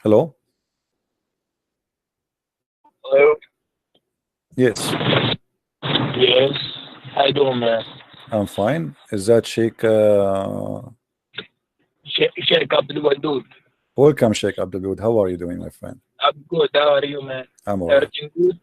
Hello? Hello? Yes, Yes. How you doing, man? I'm fine. Is that Sheikh? Sheikh Abdul Wadood. Welcome, Sheikh Abdul. How are you doing, my friend? I'm good. How are you, man? I'm all right. Everything good?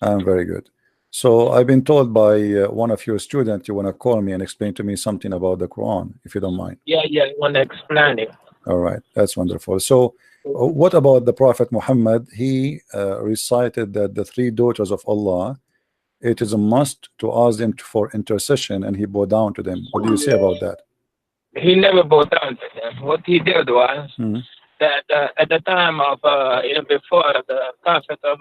I'm very good. So I've been told by one of your students you want to call me and explain to me something about the Quran, if you don't mind. Yeah, I want to explain it. All right, that's wonderful. So what about the Prophet Muhammad? He recited that the three daughters of Allah, it is a must to ask them for intercession, and he bowed down to them. What do you say about that? He never bowed down to them. What he did was that at the time of, before the Prophet of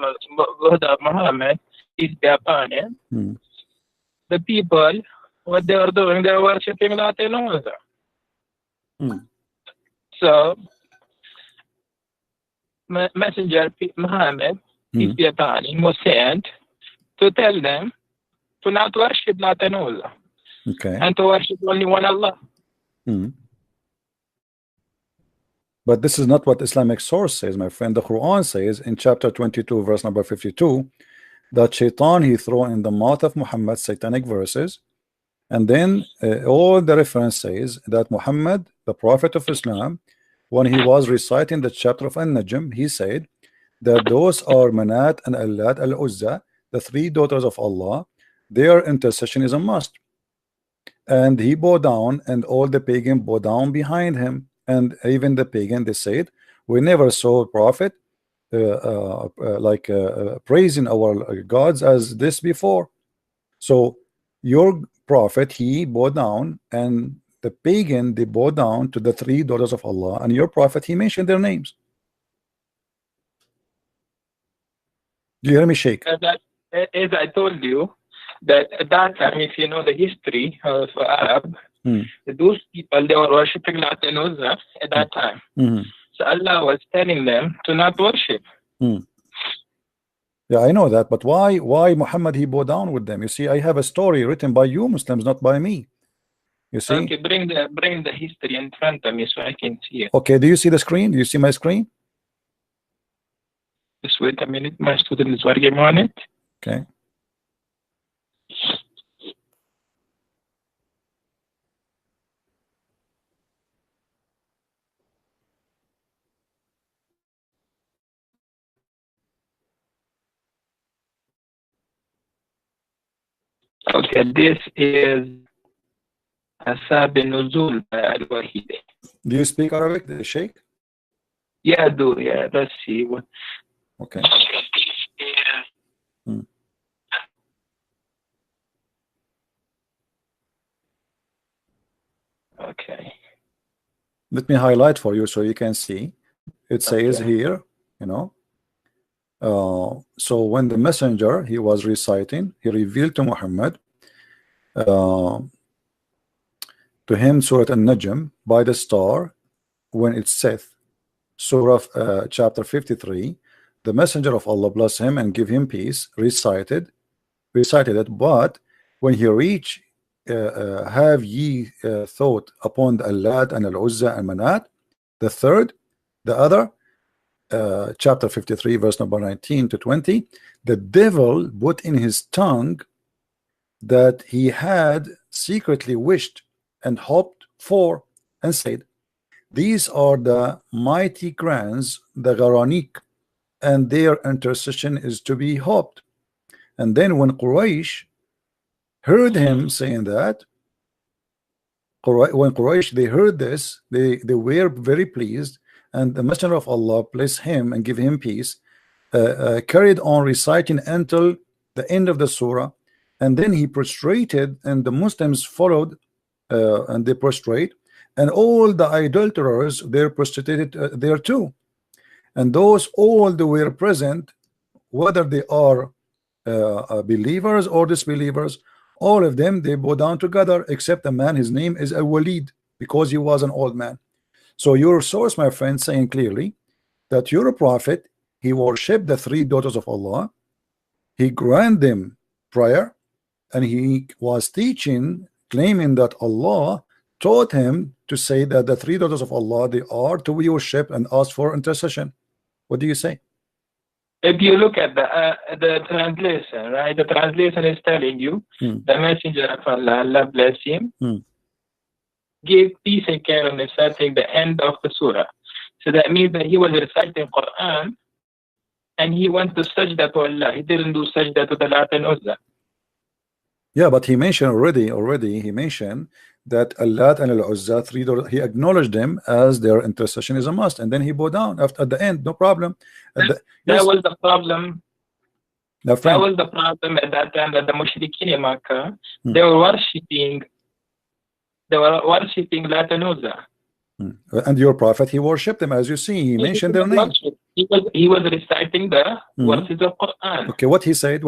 Muhammad, peace be upon him, the people, what they were doing, they were worshipping nothing other. So, Messenger Muhammad, peace be upon him, was sent to tell them to not worship nothing other, and to worship only one Allah. But this is not what Islamic source says, my friend. The Quran says in chapter 22, verse number 52, that Shaitan he threw in the mouth of Muhammad satanic verses, and then all the reference says that Muhammad, the Prophet of Islam, when he was reciting the chapter of An-Najm, he said that those are Manat and Allat al-Uzza, the three daughters of Allah, their intercession is a must. And he bowed down, and all the pagan bowed down behind him. And even the pagan, they said, we never saw a prophet praising our gods as this before. So your prophet, he bowed down, and the pagan, they bowed down to the three daughters of Allah, and your prophet, he mentioned their names. Do you hear me, Sheikh? As I told you, that at that time, if you know the history of Arab, those people, they were worshipping Lat and Uzza at that time. So Allah was telling them to not worship. Yeah, I know that, but why Muhammad he bowed down with them? You see, I have a story written by you Muslims, not by me. You see? Okay, bring the history in front of me so I can see it. Okay, do you see the screen? Do you see my screen? Just wait a minute, my student is working on it. Okay. Okay, this is Asab Nuzul by Al-Wahidi. Do you speak Arabic, the Sheikh? Yeah, I do. Yeah, let's see what. Okay. Okay. Let me highlight for you so you can see. It says here, you know. So when the messenger he was reciting, he revealed to Muhammad to him Surah An-Najm by the star when it saith, Surah chapter 53, the messenger of Allah bless him and give him peace recited it, but when he reached have ye thought upon the Allat and Al-Uzza and Manat, the third, the other, chapter 53 verse number 19 to 20, the devil put in his tongue that he had secretly wished and hoped for, and said, these are the mighty grants, the Gharanik, and their intercession is to be hoped. And then when Quraysh heard him saying that, when Quraysh they heard this, they were very pleased, and the messenger of Allah bless him and give him peace, carried on reciting until the end of the surah, and then he prostrated, and the Muslims followed, and they prostrate, and all the idolaters they're prostrated there too, and those all they were present, whether they are believers or disbelievers, all of them they bow down together except a man, his name is Al-Walid, because he was an old man. So your source, my friend, saying clearly that your prophet, he worshipped the three daughters of Allah, he granted them prayer, and he was teaching, claiming that Allah taught him to say that the three daughters of Allah, they are to be worshipped and ask for intercession. What do you say? If you look at the translation, right? The translation is telling you the messenger of Allah, Allah bless him, gave peace and care on reciting the end of the surah. So that means that he was reciting Quran and he went to sajda to Allah. He didn't do sajda to the Lat and Uzza. Yeah, but he mentioned already he mentioned that Allah and Al-Uzza, three daughters, he acknowledged them as their intercession is a must, and then he bowed down at the end, no problem. That was the problem. That was the problem at that time, that the mushrikeen in Makkah, they were worshipping Lat and Uzza. And your prophet, he worshipped them, as you see. He mentioned their names. He was reciting the verses of Quran. Okay, what he said?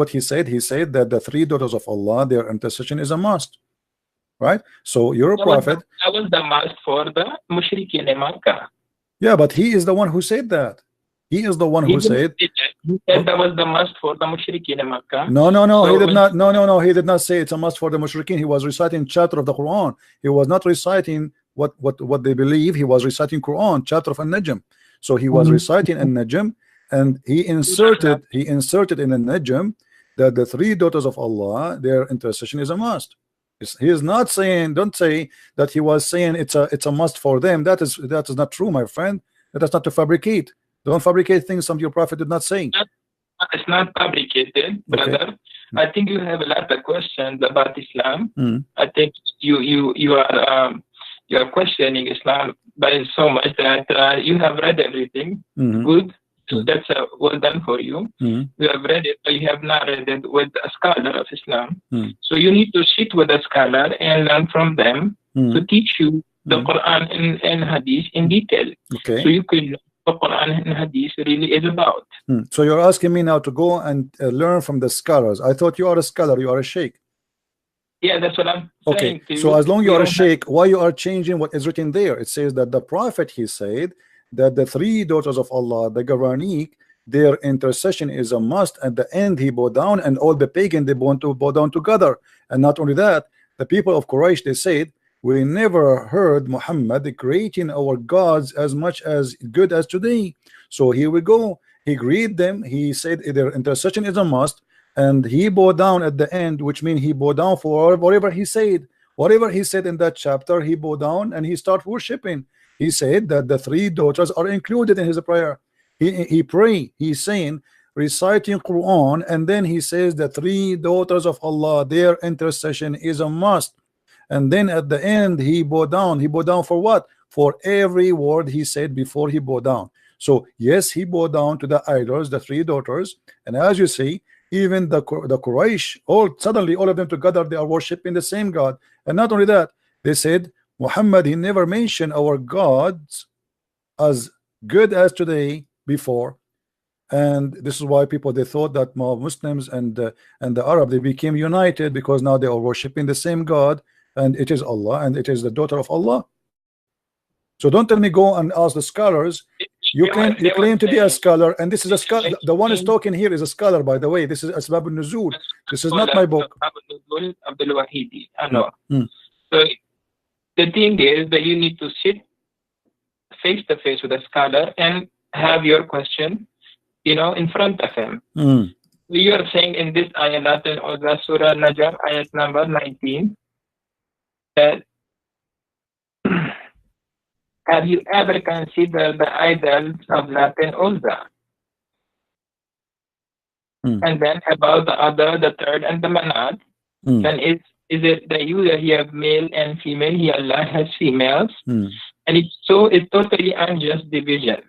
He said that the three daughters of Allah, their intercession is a must. Right? So your prophet. That was the must for the mushrikeen in Makkah. Yeah, but he is the one who said that. He is the one who said. He said that was the must for the mushrikeen in Makkah. No, so he did not. No, he did not say it's a must for the mushrikeen. He was reciting chapter of the Quran. He was not reciting what they believe. He was reciting Quran, chapter of An-Najm. So he was reciting An-Najm, and he inserted in An-Najm that the three daughters of Allah, their intercession is a must. He is not saying, don't say that he was saying it's a must for them. That is not true, my friend. That is not to fabricate. Don't fabricate things some your prophet did not say. It's not fabricated, brother. I think you have a lot of questions about Islam. I think you are questioning Islam by so much that you have read everything. Good. So that's well done for you. You have read it, but you have not read it with a scholar of Islam. So you need to sit with a scholar and learn from them to teach you the Quran and Hadith in detail. So you can know what Quran and Hadith really is about. So you're asking me now to go and learn from the scholars. I thought you are a scholar, you are a sheikh. Yeah, that's what I'm saying to you. So as long as you are a sheikh, why you are changing what is written there? It says that the prophet, he said that the three daughters of Allah, the Garaniq, their intercession is a must. At the end, he bowed down, and all the pagan, they want to bow down together. And not only that, the people of Quraysh, they said, we never heard Muhammad creating our gods as much as good as today. So here we go. He agreed them. He said their intercession is a must, and he bowed down at the end, which means he bowed down for whatever he said. Whatever he said in that chapter, he bowed down and he started worshiping. He said that the three daughters are included in his prayer. He pray. He's saying, reciting Quran, and then he says the three daughters of Allah, their intercession is a must. And then at the end, he bowed down. He bowed down for what? For every word he said before he bowed down. So yes, he bowed down to the idols, the three daughters. And as you see, even the Quraysh, suddenly all of them together, they are worshiping the same God. And not only that, they said, Muhammad, he never mentioned our gods as good as today before. And this is why people, they thought that Muslims and the Arab, they became united because now they are worshiping the same God, and it is Allah, and it is the daughter of Allah. So don't tell me go and ask the scholars. You claim to be a scholar, and this is a scholar. The one who's talking here is a scholar, by the way. This is Asbab al-Nuzul. This is not my book. Abdul. I know. So the thing is that you need to sit face to face with a scholar and have your question, in front of him. You are saying in this ayat or the Surah Najm, ayat number 19, that have you ever considered the idols of Lat and Uzza? And then about the third and the Manat, then is it that you have male and female? He Allah has females, and it's totally unjust division.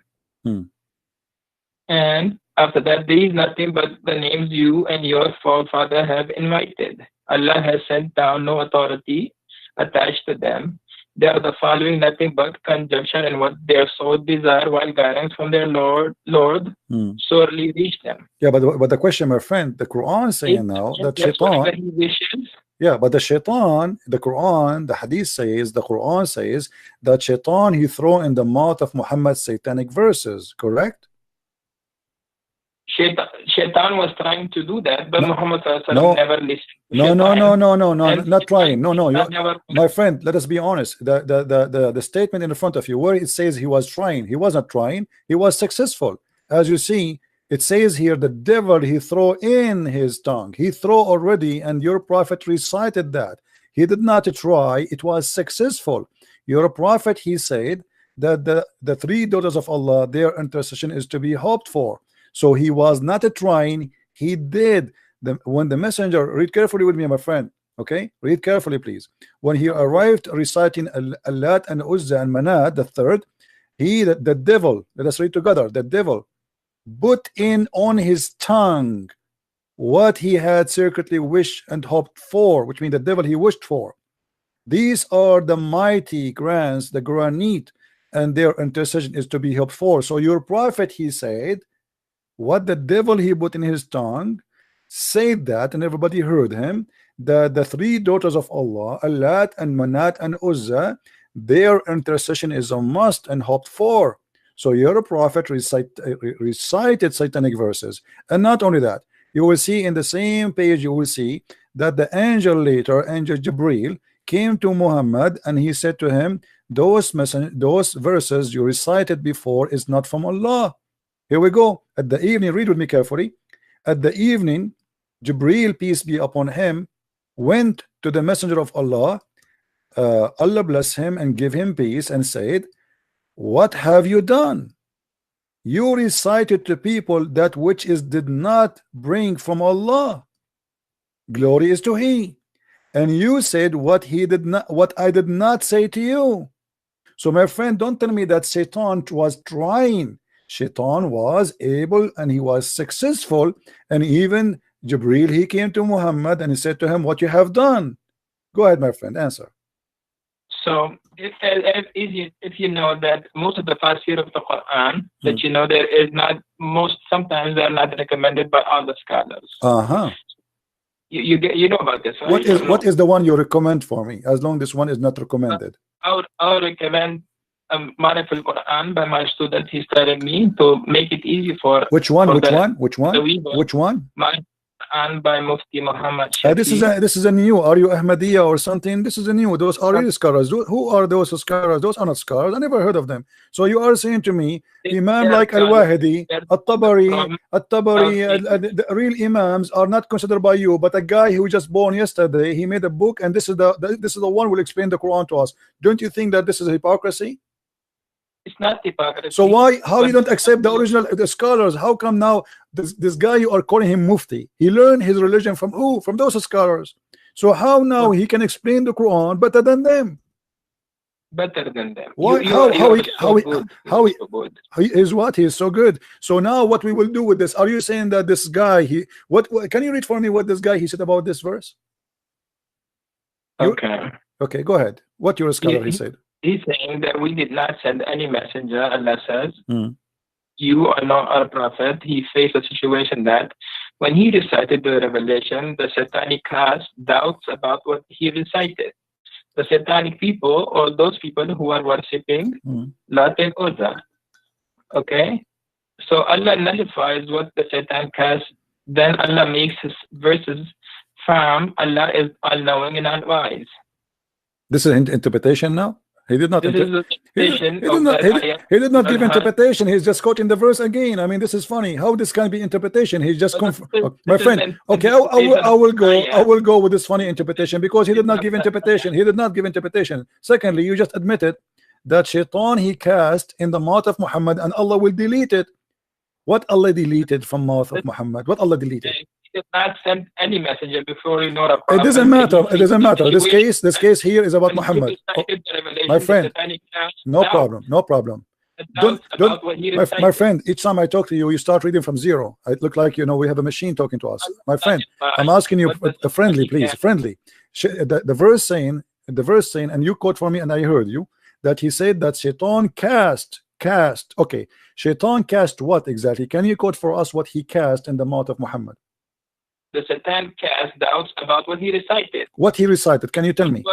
And after that, there is nothing but the names you and your forefather have invited. Allah has sent down no authority attached to them. They are the following nothing but conjunction, and what their soul desire, while guidance from their Lord sorely reach them. Yeah, but the question, my friend, the Quran is saying now that Shaitan. Yeah, but the Shaitan, the Quran, the Hadith says, the Quran says that Shaitan, he throw in the mouth of Muhammad satanic verses, correct? Shaitan was trying to do that, but Muhammad never listened. No, not trying. No, my friend, let us be honest. The statement in front of you, where it says he was trying, he was not trying, he was successful. As you see, it says here, the devil he throw in his tongue. He throw already, and your prophet recited that. He did not try, it was successful. Your prophet, he said that the three daughters of Allah, their intercession is to be hoped for. So he was not trying, he did. When the messenger, read carefully with me, my friend, okay? Read carefully, please. When he arrived reciting Allat and Uzza and Manat, the third, the devil, let us read together, the devil put in on his tongue what he had secretly wished and hoped for, which means the devil he wished for. These are the mighty grants, the granite, and their intercession is to be hoped for. So your prophet, he said, what the devil he put in his tongue, said that, and everybody heard him, that the three daughters of Allah, Allat and Manat and Uzza, their intercession is a must and hoped for. So your prophet recited satanic verses. And not only that, you will see in the same page, you will see that the angel later, angel Jibril, came to Muhammad and he said to him, those verses you recited before is not from Allah. Here we go. At the evening, read with me carefully. At the evening, Jibril, peace be upon him, went to the messenger of Allah, Allah bless him and give him peace, and said, what have you done? You recited to people that which did not bring from Allah. Glory is to He. And you said what I did not say to you. So my friend, don't tell me that Satan was trying. Shaitan was able and he was successful, and even Jibril, he came to Muhammad and he said to him, what you have done. Go ahead, my friend, answer. So if you know that most of the tafsir of the Quran, that you know there is not, sometimes they're not recommended by all the scholars. You know about this, right? What is the one you recommend for me, as long as this one is not recommended? I would recommend Marif al-Quran by my student. He's telling me to make it easy for which one? And by Mufti Muhammad Sheikh. This is a new. Are you Ahmadiyya or something? This is a new. Those are real scholars. Who are those scholars? Those are not scholars. I never heard of them. So you are saying to me, Imam like Al-Wahidi, At-Tabari, the real Imams are not considered by you, but a guy who just born yesterday, he made a book, and this is the one who will explain the Quran to us. Don't you think that this is hypocrisy? It's not hypocrisy. So how you don't accept the original scholars? How come now this guy you are calling him Mufti? He learned his religion from who? From those scholars. So how now he can explain the Quran better than them? Better than them. Why? He is what? He is so good. So now what we will do with this? Are you saying that this guy what can you read for me what this guy he said about this verse? Okay, go ahead. What your scholar he said? He's saying that we did not send any messenger. Allah says, you are not our prophet. He faced a situation that when he recited the revelation, the satanic cast doubts about what he recited. The satanic people, or those people who are worshipping Lat and Uzza. Okay? So Allah nullifies what the Satan cast. Then Allah makes his verses firm. Allah is all-knowing and all-wise. This is an interpretation now? He did not. He did not give interpretation. He's just quoting the verse again. I mean, this is funny. How this can be interpretation? He's just my friend. Okay, I will go with this funny interpretation because he did not give interpretation. He did not give interpretation. Secondly, you just admitted that Shaitan he cast in the mouth of Muhammad, and Allah will delete it. What Allah deleted from mouth of Muhammad? What Allah deleted? He did not send any messenger before he know a prophet. It doesn't matter. It doesn't matter. This case here is about Muhammad. My friend, no problem. My friend, each time I talk to you, you start reading from zero. It look like we have a machine talking to us. My friend, I'm asking you friendly, please, friendly. The verse saying, and you quote for me, and I heard you that he said that Shaitan cast. Okay, Shaitan cast what exactly? Can you quote for us what he cast in the mouth of Muhammad? The Satan cast doubts about what he recited. What he recited? Can you tell me?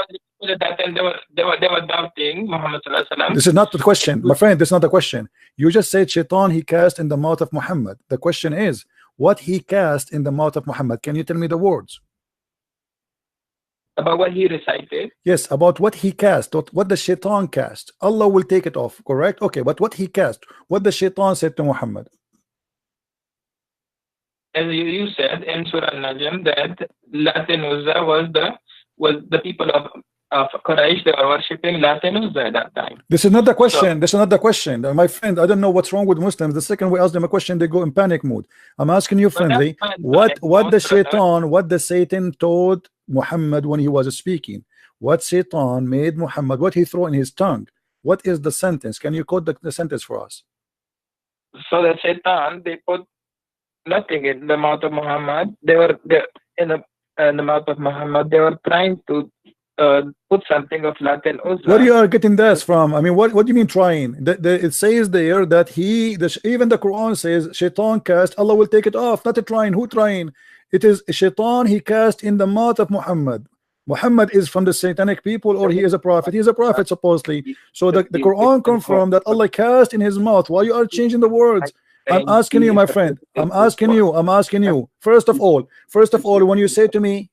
that and they were doubting Muhammad sallallahu alaihi wasallam. This is not the question, my friend. This is not the question. You just said shaitan he cast in the mouth of Muhammad. The question is what he cast in the mouth of Muhammad. Can you tell me the words? About what he recited? Yes, about what he cast, what the shaitan cast. Allah will take it off, correct? Okay, but what he cast, what the shaitan said to Muhammad. As you said in Surah Al-Najm that Lat and Uzza was the people of Quraysh. They were worshipping Lat and Uzza at that time. This is not the question. This is not the question, my friend. I don't know what's wrong with Muslims. The second we ask them a question, they go in panic mode. I'm asking you friendly. What the Satan told Muhammad when he was speaking? What Satan made Muhammad? What he threw in his tongue? What is the sentence? Can you quote the sentence for us? So the Satan, they put nothing in the mouth of Muhammad. They were in the mouth of Muhammad. They were trying to put something of Latin Uzza. Where you are getting this from? I mean, what do you mean trying? It says there that even the Quran says shaitan cast, Allah will take it off. Not a trying. Who trying? It is shaitan he cast in the mouth of Muhammad. Muhammad is from the satanic people, or he is a prophet? He is a prophet supposedly. So the Quran confirmed that Allah cast in his mouth. Why you are changing the words? I'm asking you, my friend. I'm asking you. First of all, when you say to me,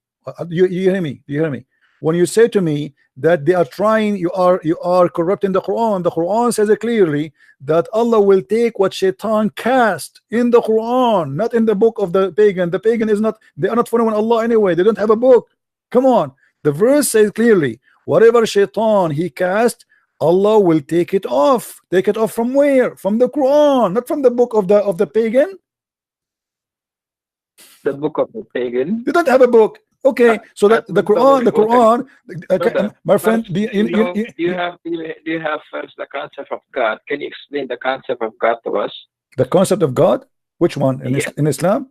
you hear me? Do you hear me? When you say to me that they are trying, you are corrupting the Quran. The Quran says it clearly that Allah will take what shaitan cast in the Quran, not in the book of the pagan. The pagan is not. They are not following Allah anyway. They don't have a book. Come on. The verse says clearly, whatever shaitan he cast, Allah will take it off. Take it off from where? From the Quran, not from the book of the pagan. The book of the pagan. You don't have a book. Okay, so that the Quran, my friend, do you have first the concept of God? Can you explain the concept of God to us? The concept of God? Which one? In Islam?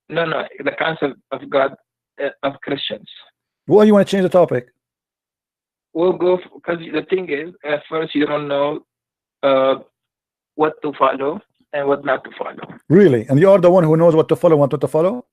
No, the concept of God of Christians. Well, you want to change the topic? We'll go because the thing is, at first you don't know what to follow and what not to follow. Really? And you are the one who knows what to follow, what not to follow?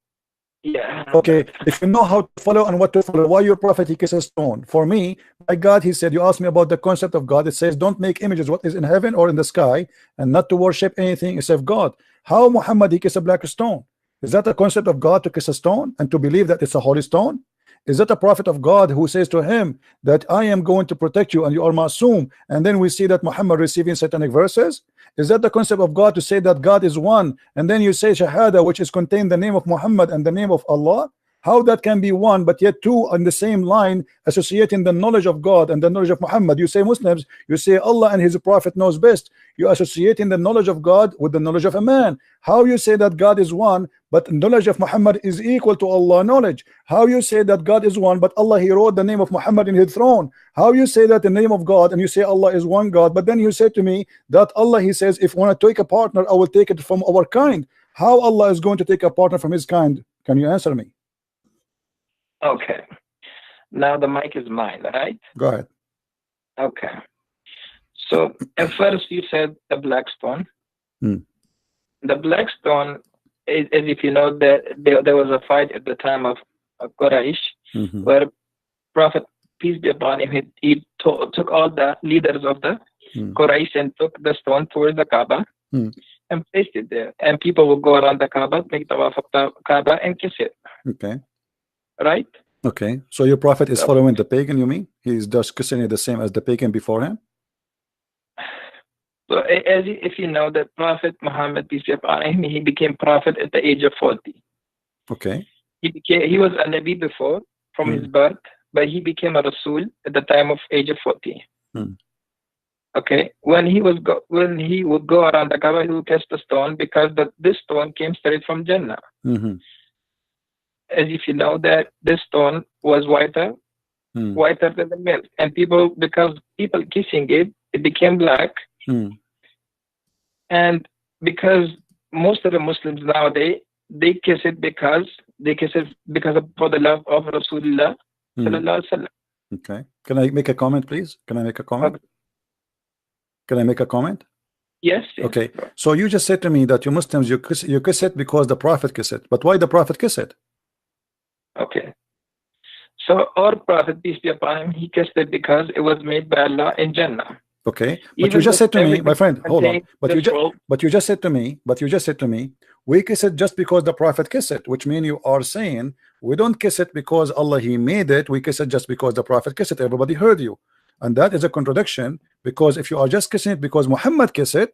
Yeah. Okay, if you know how to follow and what to follow, why your prophet he kisses stone? For me, my God, he said, you asked me about the concept of God. It says, don't make images what is in heaven or in the sky, and not to worship anything except God. How Muhammad he kiss a black stone? Is that a concept of God to kiss a stone and to believe that it's a holy stone? Is that a prophet of God who says to him that I am going to protect you and you are ma'soom? And then we see that Muhammad receiving satanic verses. Is that the concept of God to say that God is one, and then you say shahada, which is contained the name of Muhammad and the name of Allah? How that can be one but yet two on the same line, associating the knowledge of God and the knowledge of Muhammad? You say Muslims, you say Allah and his prophet knows best. You associating the knowledge of God with the knowledge of a man. How you say that God is one but knowledge of Muhammad is equal to Allah knowledge? How you say that God is one but Allah he wrote the name of Muhammad in his throne? How you say that the name of God and you say Allah is one God, but then you say to me that Allah he says if I want to take a partner I will take it from our kind? How Allah is going to take a partner from his kind? Can you answer me? Okay. Now the mic is mine, right? Go ahead. Okay. So at first you said the black stone. The black stone is if you know that there was a fight at the time of Quraysh, where Prophet peace be upon him, he took all the leaders of the Quraysh and took the stone towards the Kaaba and placed it there, and people will go around the Kaaba, make tawaf of the Kaaba and kiss it. Okay. Right? Okay. So your prophet is following the pagan, you mean? He's just kissing it the same as the pagan before him? So if you know that Prophet Muhammad, peace be upon him, he became prophet at the age of 40. Okay. He was a Nabi before from his birth, but he became a Rasul at the time of age of 40. Okay. When he would go around the Kaaba, he would kiss the stone because this stone came straight from Jannah. As if you know that this stone was whiter than the milk, and because people kissing it became black. And because most of the Muslims nowadays they kiss it for the love of Rasulullah sallallahu alaihi wasallam. Okay. Can I make a comment, please? Can I make a comment? Can I make a comment? Yes. Okay. So you just said to me that you Muslims you kiss it because the Prophet kiss it. But why the Prophet kiss it? Okay. So our Prophet, peace be upon him, he kissed it because it was made by Allah in Jannah. Okay, but you just said to me, my friend, hold on. But you just said to me, we kiss it just because the Prophet kissed it, which means you are saying we don't kiss it because Allah he made it. We kiss it just because the Prophet kissed it. Everybody heard you, and that is a contradiction. Because if you are just kissing it because Muhammad kissed it,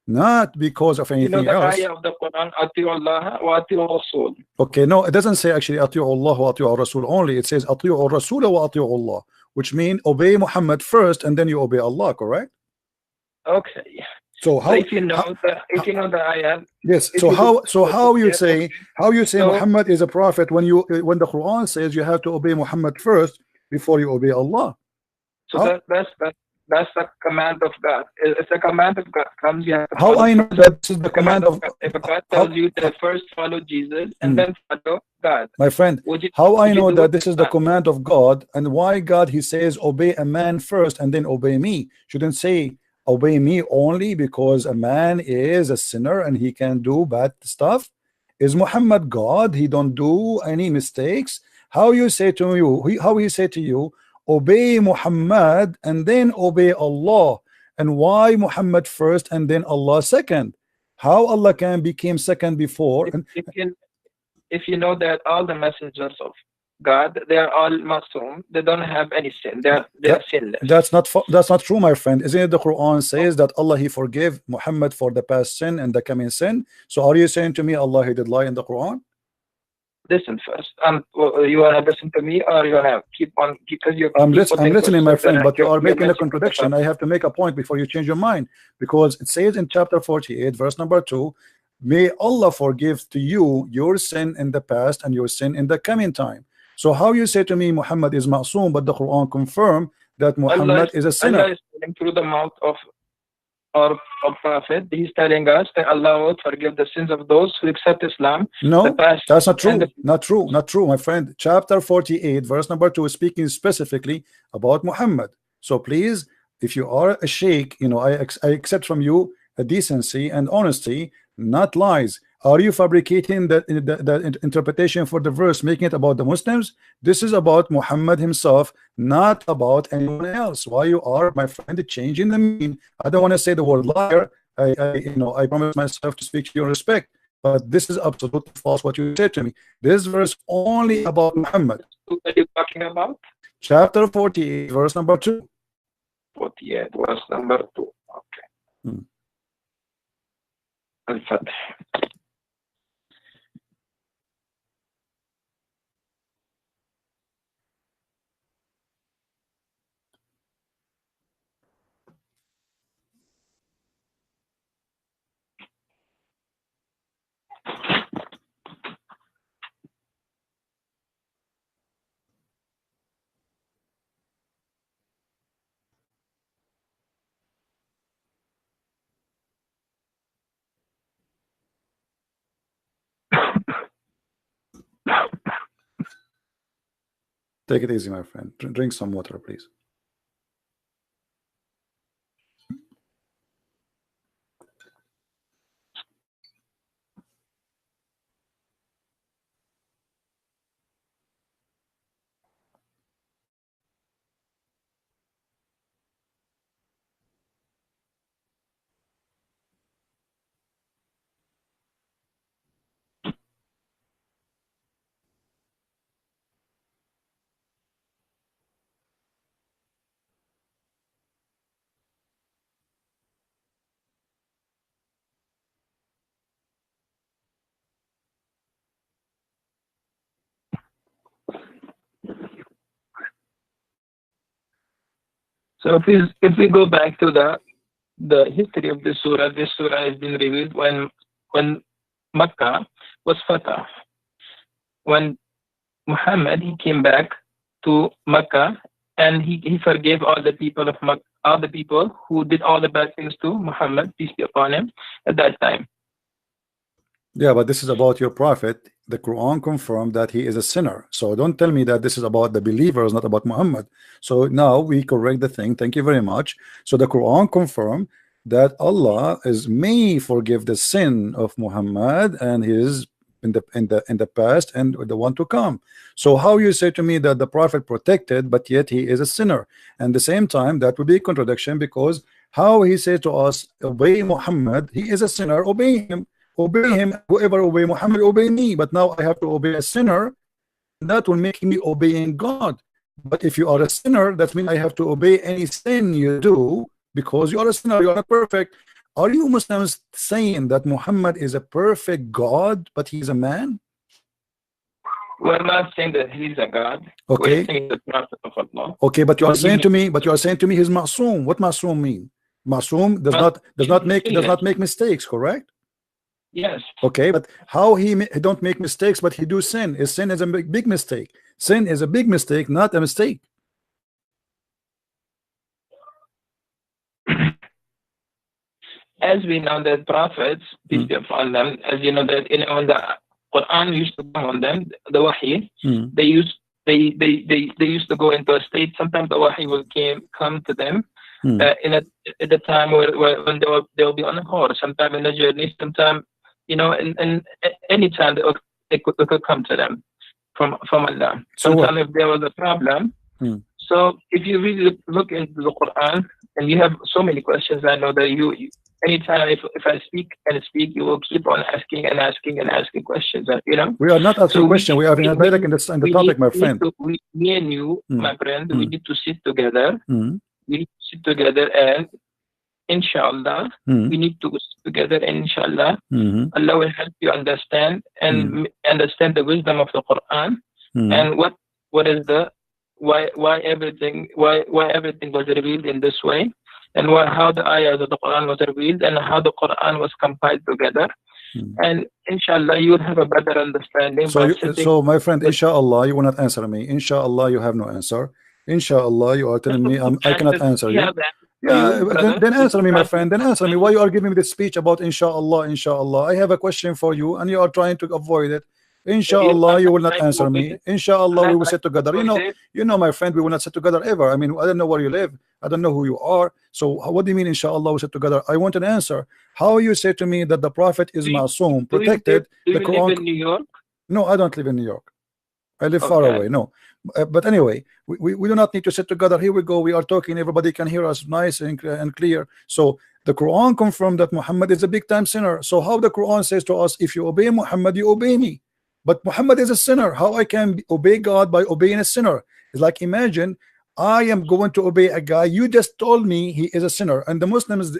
not because of anything else. Ayah of the Quran, Ati'u Allah wa Ati'u Rasul. Okay, no, it doesn't say actually Ati'u Allah wa Ati'u Rasul only. It says Ati'u Rasul wa Ati'u Allah, which means obey Muhammad first and then you obey Allah, correct? Okay. So how? So if you know the ayah. Yes. So how you say Muhammad is a prophet when the Quran says you have to obey Muhammad first before you obey Allah? So that's the command of God. It's a command of God. How I know that this is the command of God? If God tells you to first follow Jesus and then follow God. My friend, how I know that this is the command of God, and why God he says obey a man first and then obey me? Shouldn't say obey me only because a man is a sinner and he can do bad stuff. Is Muhammad God? He don't do any mistakes. How you say to you, how he say to you, obey Muhammad and then obey Allah? And why Muhammad first and then Allah second? How Allah can become second before? If you know that all the messengers of God, they are all masum, they don't have any sin, they are sinless. That's not true, my friend. Isn't it the Quran says that Allah he forgave Muhammad for the past sin and the coming sin? So are you saying to me Allah he did lie in the Quran? Listen first. You wanna listen to me or you wanna keep on because you're I'm listening, my friend, but you are making a contradiction. I have to make a point before you change your mind, because it says in chapter 48 verse number 2, may Allah forgive to you your sin in the past and your sin in the coming time. So how you say to me Muhammad is ma'soom, but the Quran confirm that Muhammad is a sinner? Allah is telling through the mouth of our Prophet, he's telling us that Allah will forgive the sins of those who accept Islam. No, that's not true. Not true, my friend. Chapter 48 verse number 2 is speaking specifically about Muhammad. So please, if you are a sheikh, you know, I accept from you a decency and honesty, not lies. Are you fabricating the interpretation for the verse, making it about the Muslims? This is about Muhammad himself, not about anyone else. Why you are, my friend, changing the meaning? I don't want to say the word liar. I promise myself to speak to your respect, but this is absolutely false what you said to me. This verse only about Muhammad. What are you talking about? Chapter 48 verse number 2. 48 verse number 2. Okay. Al-Fatih. Take it easy, my friend. Drink some water, please. So if we go back to the history of this surah has been revealed when Makkah was fatah. When Muhammad he came back to Makkah and he forgave all the people of Makkah, all the people who did all the bad things to Muhammad, peace be upon him, at that time. Yeah, but this is about your prophet. The Quran confirmed that he is a sinner. So don't tell me that this is about the believers, not about Muhammad. So now we correct the thing. Thank you very much. So the Quran confirmed that Allah may forgive the sin of Muhammad and his in the past and the one to come. So how you say to me that the prophet protected, but yet he is a sinner? And the same time, that would be a contradiction, because how he says to us, obey Muhammad, he is a sinner, obey him, whoever obey Muhammad, obey me. But now I have to obey a sinner, that will make me obeying God. But if you are a sinner, that means I have to obey any sin you do, because you are a sinner, you are not perfect. Are you Muslims saying that Muhammad is a perfect God, but he's a man? We're not saying that he's a God. Okay. We're saying the Prophet of Allah. Okay, but you are saying to me, he's ma'soom. What ma'soom mean? Ma'soom does not make mistakes, correct? Yes. Okay, but how he don't make mistakes, but he do sin? Sin is a big mistake. Sin is a big mistake, not a mistake. As we know that prophets, peace be upon them, as you know that when the Quran used to come on them, the Wahy, they used to go into a state. Sometimes the Wahy will come to them at the time when they'll be on a horse, sometime in the journey, sometime and any time they could come to them from Allah. Sometimes if there was a problem. So if you really look into the Quran, and you have so many questions, I know that you anytime if I speak, you will keep on asking questions. We are not asking questions. We are in the topic, my friend. Me and you, my friend, we need to sit together. We need to sit together, and inshallah, we need to sit together, and inshallah, Allah will help you understand and understand the wisdom of the Quran and what is the why everything was revealed in this way, and how the ayahs of the Quran was revealed, and how the Quran was compiled together. And inshallah, you will have a better understanding. So my friend, inshallah, you will not answer me. Inshallah, you have no answer. Inshallah, you are telling me I cannot answer you. Yeah, then answer me, my friend. Then answer me. Why you are giving me this speech about inshallah? I have a question for you, and you are trying to avoid it. Inshallah, you will not answer me. Inshallah, we will sit together. You know, my friend, we will not sit together ever. I mean, I don't know where you live. I don't know who you are. So what do you mean, inshallah, we sit together? I want an answer. How you say to me that the Prophet is ma'soom, protected? Do you live in New York? No, I don't live in New York. I live far away. No. But anyway, we do not need to sit together. Here we go. We are talking. Everybody can hear us nice and clear. So the Quran confirmed that Muhammad is a big time sinner. So how the Quran says to us, if you obey Muhammad, you obey me. But Muhammad is a sinner. How I can obey God by obeying a sinner? It's like, imagine I am going to obey a guy. You just told me he is a sinner. And the Muslims,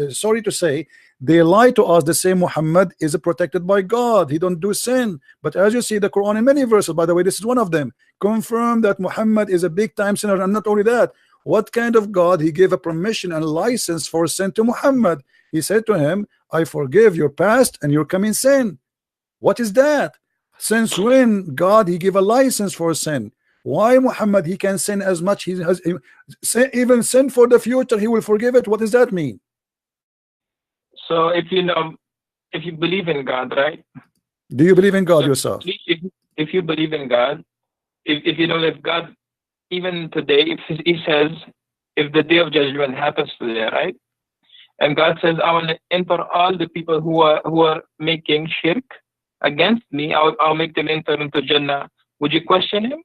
sorry to say, they lie to us. They say Muhammad is protected by God. He don't do sin. But as you see, the Quran in many verses, by the way, this is one of them, confirm that Muhammad is a big time sinner. And not only that, what kind of God? He gave a permission and license for sin to Muhammad. He said to him, I forgive your past and your coming sin. What is that? Since when God he gave a license for sin? Why Muhammad he can sin as much he has, even sin for the future he will forgive it? What does that mean? So if you believe in God, right? Do you believe in God yourself? If you believe in God, if you know that God, even today, if he says, if the day of judgment happens today, right? And God says, I want to enter all the people who are making shirk against me, I'll make them enter into Jannah. Would you question him?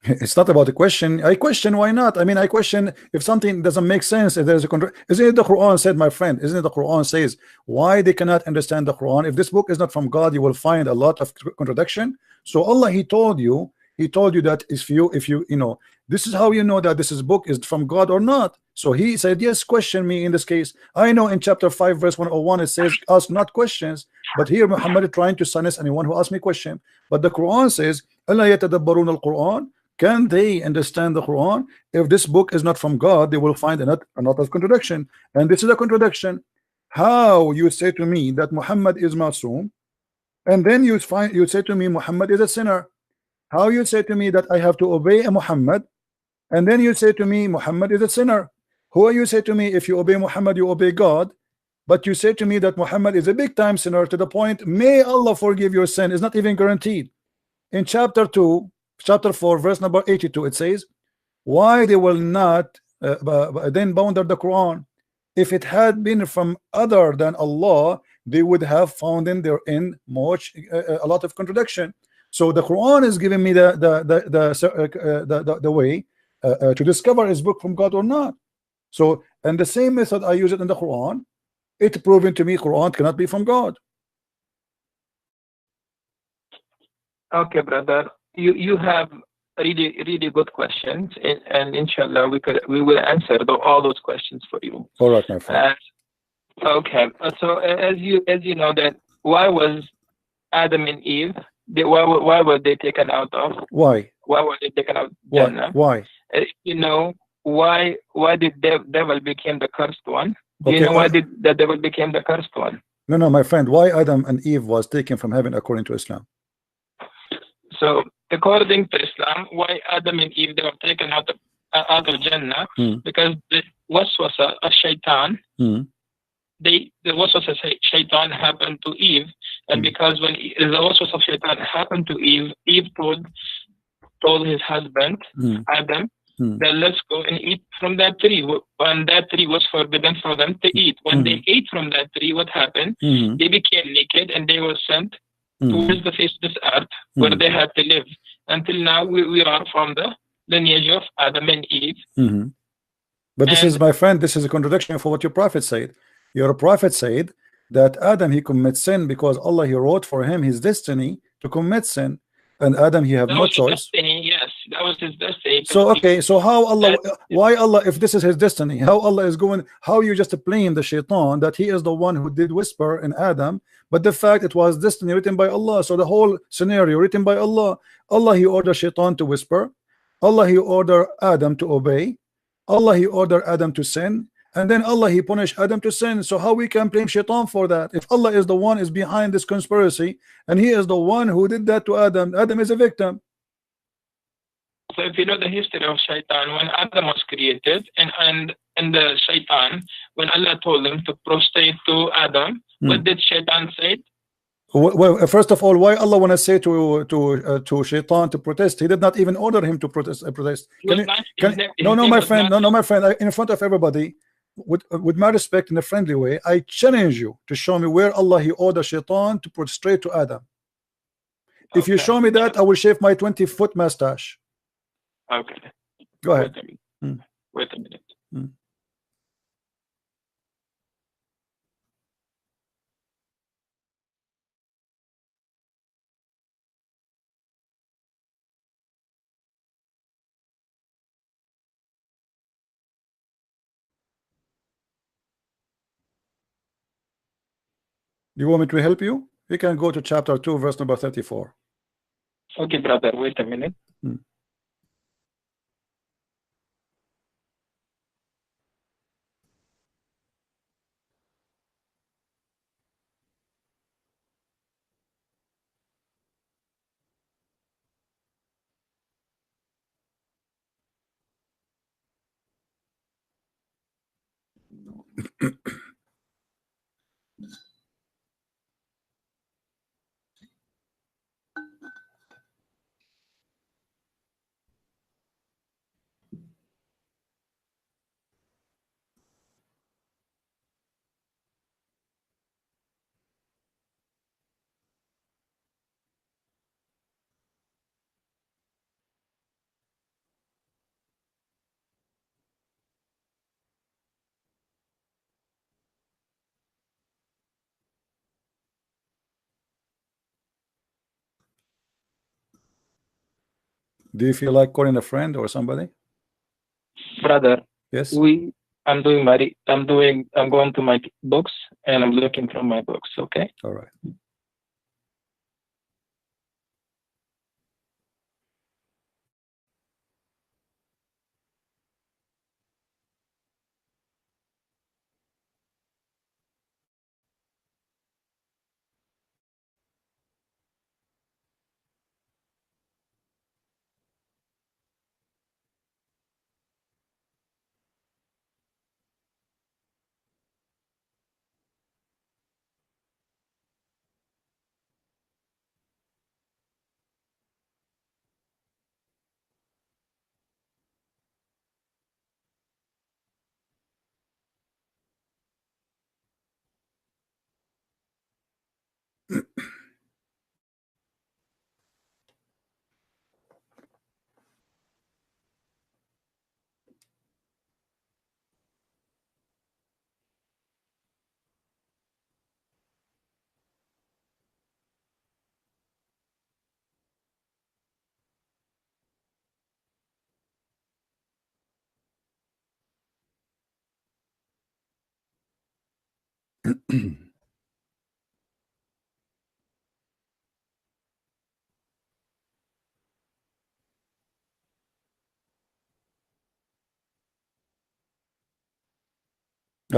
It's not about a question. I question why not. I mean, I question if something doesn't make sense. If there's a isn't it the Quran said, my friend? Isn't it the Quran says why they cannot understand the Quran? If this book is not from God, you will find a lot of contradiction. So Allah, He told you that if you know, this is how you know that this book is from God or not. So He said, yes, question me in this case. I know in chapter 5 verse 101 it says ask not questions, but here Muhammad is trying to silence anyone who asks me question. But the Quran says, أَلَا يَتَدَبَّرُونَ الْقُرْآنَ? Can they understand the Quran? If this book is not from God, they will find another contradiction. And this is a contradiction. How you say to me that Muhammad is ma'soom, and then you say to me Muhammad is a sinner? How you say to me that I have to obey a Muhammad, and then you say to me Muhammad is a sinner? Who you say to me if you obey Muhammad you obey God, but you say to me that Muhammad is a big time sinner to the point may Allah forgive your sin is not even guaranteed. In chapter 4 verse number 82 it says, why they will not then bound the Quran? If it had been from other than Allah, they would have found in therein much a lot of contradiction. So the Quran is giving me the way to discover is book from God or not. So, and the same method I use it in the Quran, it proven to me Quran cannot be from God. Okay, brother, you have really good questions, and inshallah we will answer all those questions for you. All right, my friend. Okay, so as you know that why was Adam and Eve, why were they taken out of? Why were they taken out? Jannah? Why? You know why did the devil became the cursed one? Do Okay, you know why did the devil became the cursed one? No, my friend. Why Adam and Eve was taken from heaven according to Islam? So according to Islam, why Adam and Eve they were taken out of Jannah? Because the waswasa of shaitan, the waswasa of shaitan happened to Eve, and because when the waswasa of shaitan happened to Eve, Eve told his husband Adam that let's go and eat from that tree. When that tree was forbidden for them to eat, when they ate from that tree, what happened? They became naked and they were sent towards the face of this earth where they had to live. Until now, we are from the lineage of Adam and Eve. But this is, my friend, this is a contradiction for what your prophet said. Your prophet said that Adam, he commits sin because Allah, he wrote for him his destiny to commit sin, and Adam, he have no choice. Destiny, yes, that was his destiny. So okay, so how Allah, why Allah, if this is his destiny, how Allah is going, how you just blame the shaitan that he is the one who did whisper in Adam, but the fact it was destiny written by Allah. So the whole scenario written by Allah. Allah, he ordered shaitan to whisper, Allah, he ordered Adam to obey, Allah, he ordered Adam to sin, and then Allah, he punished Adam to sin. So how we can blame shaitan for that if Allah is the one is behind this conspiracy and he is the one who did that to Adam? Adam is a victim. So if you know the history of shaitan, when Adam was created and the shaitan, when Allah told him to prostrate to Adam, what did shaitan say? Well, first of all, why Allah want to say to shaitan to protest? He did not even order him to protest. No, my friend, no, my friend, in front of everybody, with my respect, in a friendly way, I challenge you to show me where Allah, he ordered shaitan to prostrate to Adam. If you show me that, I will shave my 20-foot mustache. Okay. Go ahead. Wait a minute. You want me to help you? You can go to chapter 2, verse number 34. Okay, brother, wait a minute. Do you feel like calling a friend or somebody? Brother, yes. I'm going to my books and I'm looking from my books, okay? All right. I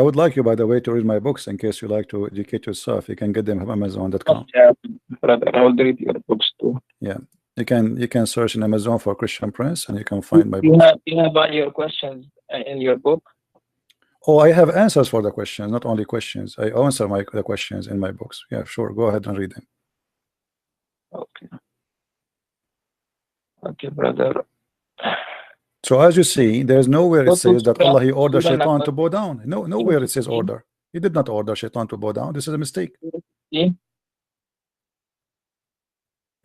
would like you, by the way, to read my books in case you like to educate yourself. You can get them from Amazon.com. Yeah, brother, I will read your books too. Yeah, you can search in Amazon for Christian Prince, and you can find my books. You have all your questions in your book. Oh, I have answers for the questions, not only questions. I answer the questions in my books. Yeah, sure. Go ahead and read them. Okay. Okay, brother. So as you see, there's nowhere it says that Allah he ordered Shaitan to bow down. No, nowhere it says order. He did not order Shaitan to bow down. This is a mistake.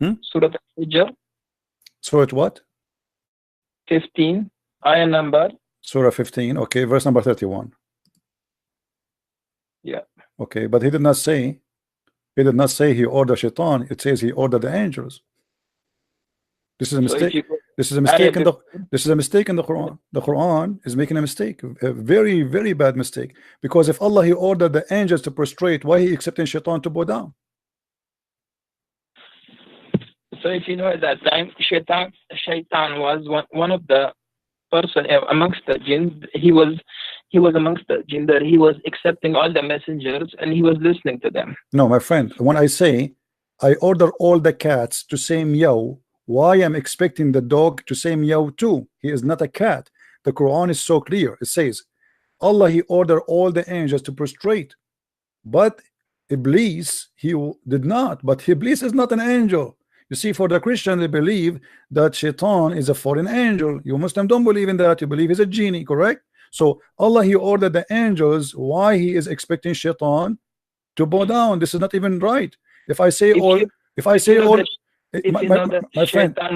Surah Al-Hijr. Surah what? 15. Ayah number. Surah 15. Okay, verse number 31. Yeah. Okay, but he did not say. He did not say he ordered Shaitan. It says he ordered the angels. This is a mistake. This is a mistake in the. This is a mistake in the Quran. The Quran is making a mistake, a very, very bad mistake. Because if Allah he ordered the angels to prostrate, why he accepting Shaitan to bow down? So if you know at that time, Shaitan was one of the person amongst the jinn. He was amongst the jinn that he was accepting all the messengers and he was listening to them. No, my friend. When I say I order all the cats to say meow, why am expecting the dog to say meow too? He is not a cat. The Quran is so clear. It says Allah he ordered all the angels to prostrate, but Iblis he did not. But Iblis is not an angel. You see, for the Christian, they believe that Shaitan is a foreign angel. You Muslim don't believe in that. You believe he's a genie, correct? So Allah he ordered the angels. Why he is expecting Shaitan to bow down? This is not even right. If I say all, my friend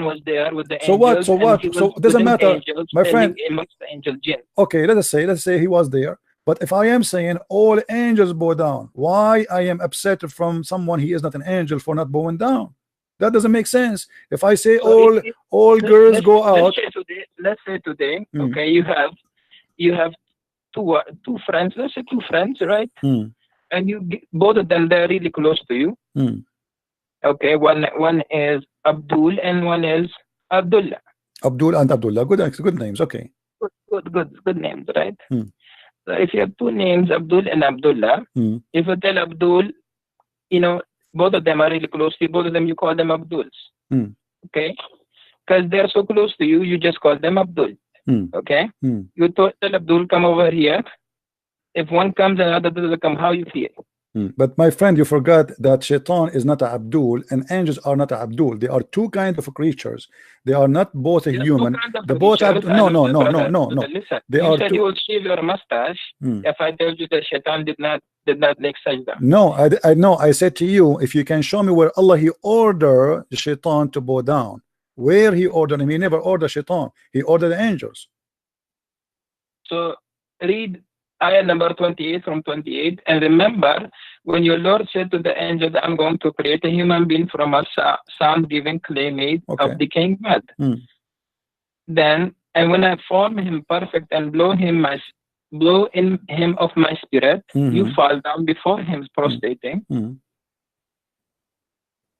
was there with the so angels, what? So it doesn't matter, angels, my friend. Amongst the angel jinn. Okay, let's say he was there. But if I am saying all angels bow down, why I am upset from someone he is not an angel for not bowing down? That doesn't make sense. If I say all girls go out, let's say today, okay, you have two friends. Let's say two friends, right? And both of them they're really close to you. Okay, one is Abdul and one is Abdullah. Abdul and Abdullah, good names. Okay. Good names, right? So if you have two names, Abdul and Abdullah, if you tell Abdul, both of them are really close to you. Both of them, you call them Abduls. Okay? Because they're so close to you, you just call them Abdul. Okay? You tell Abdul, come over here. If one comes and another doesn't come, how you feel? But my friend, you forgot that Shaitan is not a Abdul and angels are not a Abdul. They are two kinds of creatures. They are not both a human. The both no. Listen, they you are said two. you will shave your mustache if I tell you that Shaitan did not make sajda. No, I know. I said to you, if you can show me where Allah he ordered the Shaitan to bow down, where he ordered him. He never ordered Shaitan. He ordered the angels. So read ayah number 28 from 28, and remember when your Lord said to the angel that I'm going to create a human being from a sound-giving clay made of decaying mud. Then, and when I form him perfect and blow in him of my spirit, you fall down before him prostrating.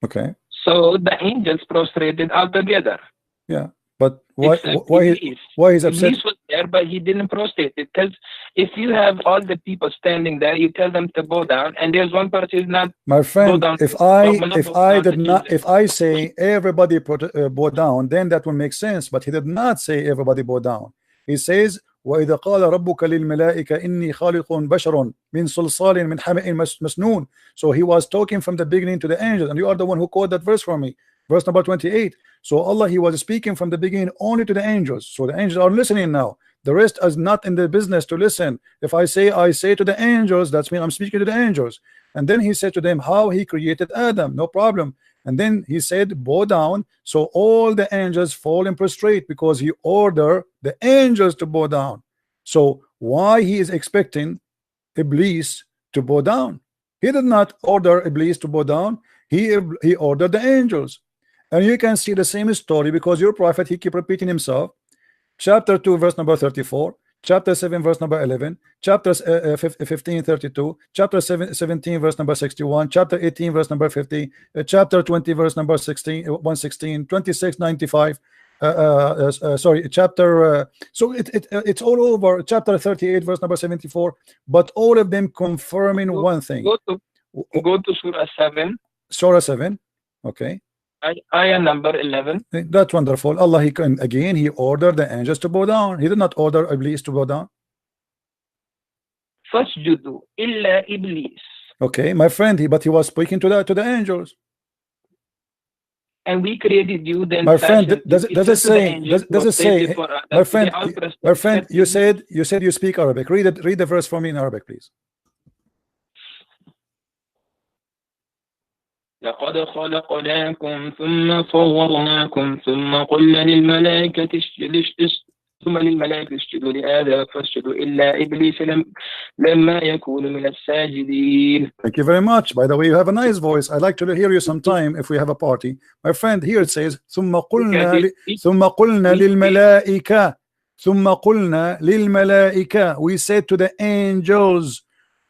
Okay. So the angels prostrated altogether. Yeah. But why he's upset? Iblis was there, but he didn't prostrate. Because if you have all the people standing there, you tell them to bow down, and there's one person who's not. My friend, if I say everybody bow down, then that will make sense. But he did not say everybody bow down. He says, وَإِذَا قَالَ رَبُّكَ لِلْمَلَائِكَةِ إِنِّي خَالِقٌ بَشَرٌ مِنْ صَلْصَالٍ مِنْ حَمَإٍ مَسْنُونٍ. So he was talking from the beginning to the angels, and you are the one who quoted that verse for me. Verse number 28. So Allah he was speaking from the beginning only to the angels. So the angels are listening now. The rest is not in the business to listen. If I say to the angels, that's mean I'm speaking to the angels. And then he said to them how he created Adam, no problem. And then he said, bow down. So all the angels fall and prostrate because he ordered the angels to bow down. So why he is expecting Iblis to bow down? He did not order Iblis to bow down. He ordered the angels. And you can see the same story because your prophet, he keep repeating himself. Chapter 2 verse number 34, chapter 7 verse number 11, chapter 15 32, chapter 17 verse number 61, chapter 18 verse number 50, chapter 20 verse number 16 116, 26 95, sorry, chapter so it's all over. Chapter 38 verse number 74, but all of them confirming one thing. Go to Surah 7. Surah 7, okay. Ayah number 11. That's wonderful. Allah, he ordered the angels to bow down. He did not order Iblis to bow down. Fasjudu illa Iblis. Okay, my friend, but he was speaking to the angels. And we created you. Then my friend, does it say? My friend, you said you speak Arabic. Read the verse for me in Arabic, please. لقد خلقناكم ثم صورناكم ثم قلنا للملائكة اسجدوا لآدم فاسجدوا إلا إبليس لما يكون من الساجدين. Thank you very much. By the way, you have a nice voice. I'd like to hear you sometime if we have a party. My friend, here it says ثم قلنا للملائكة. We said to the angels.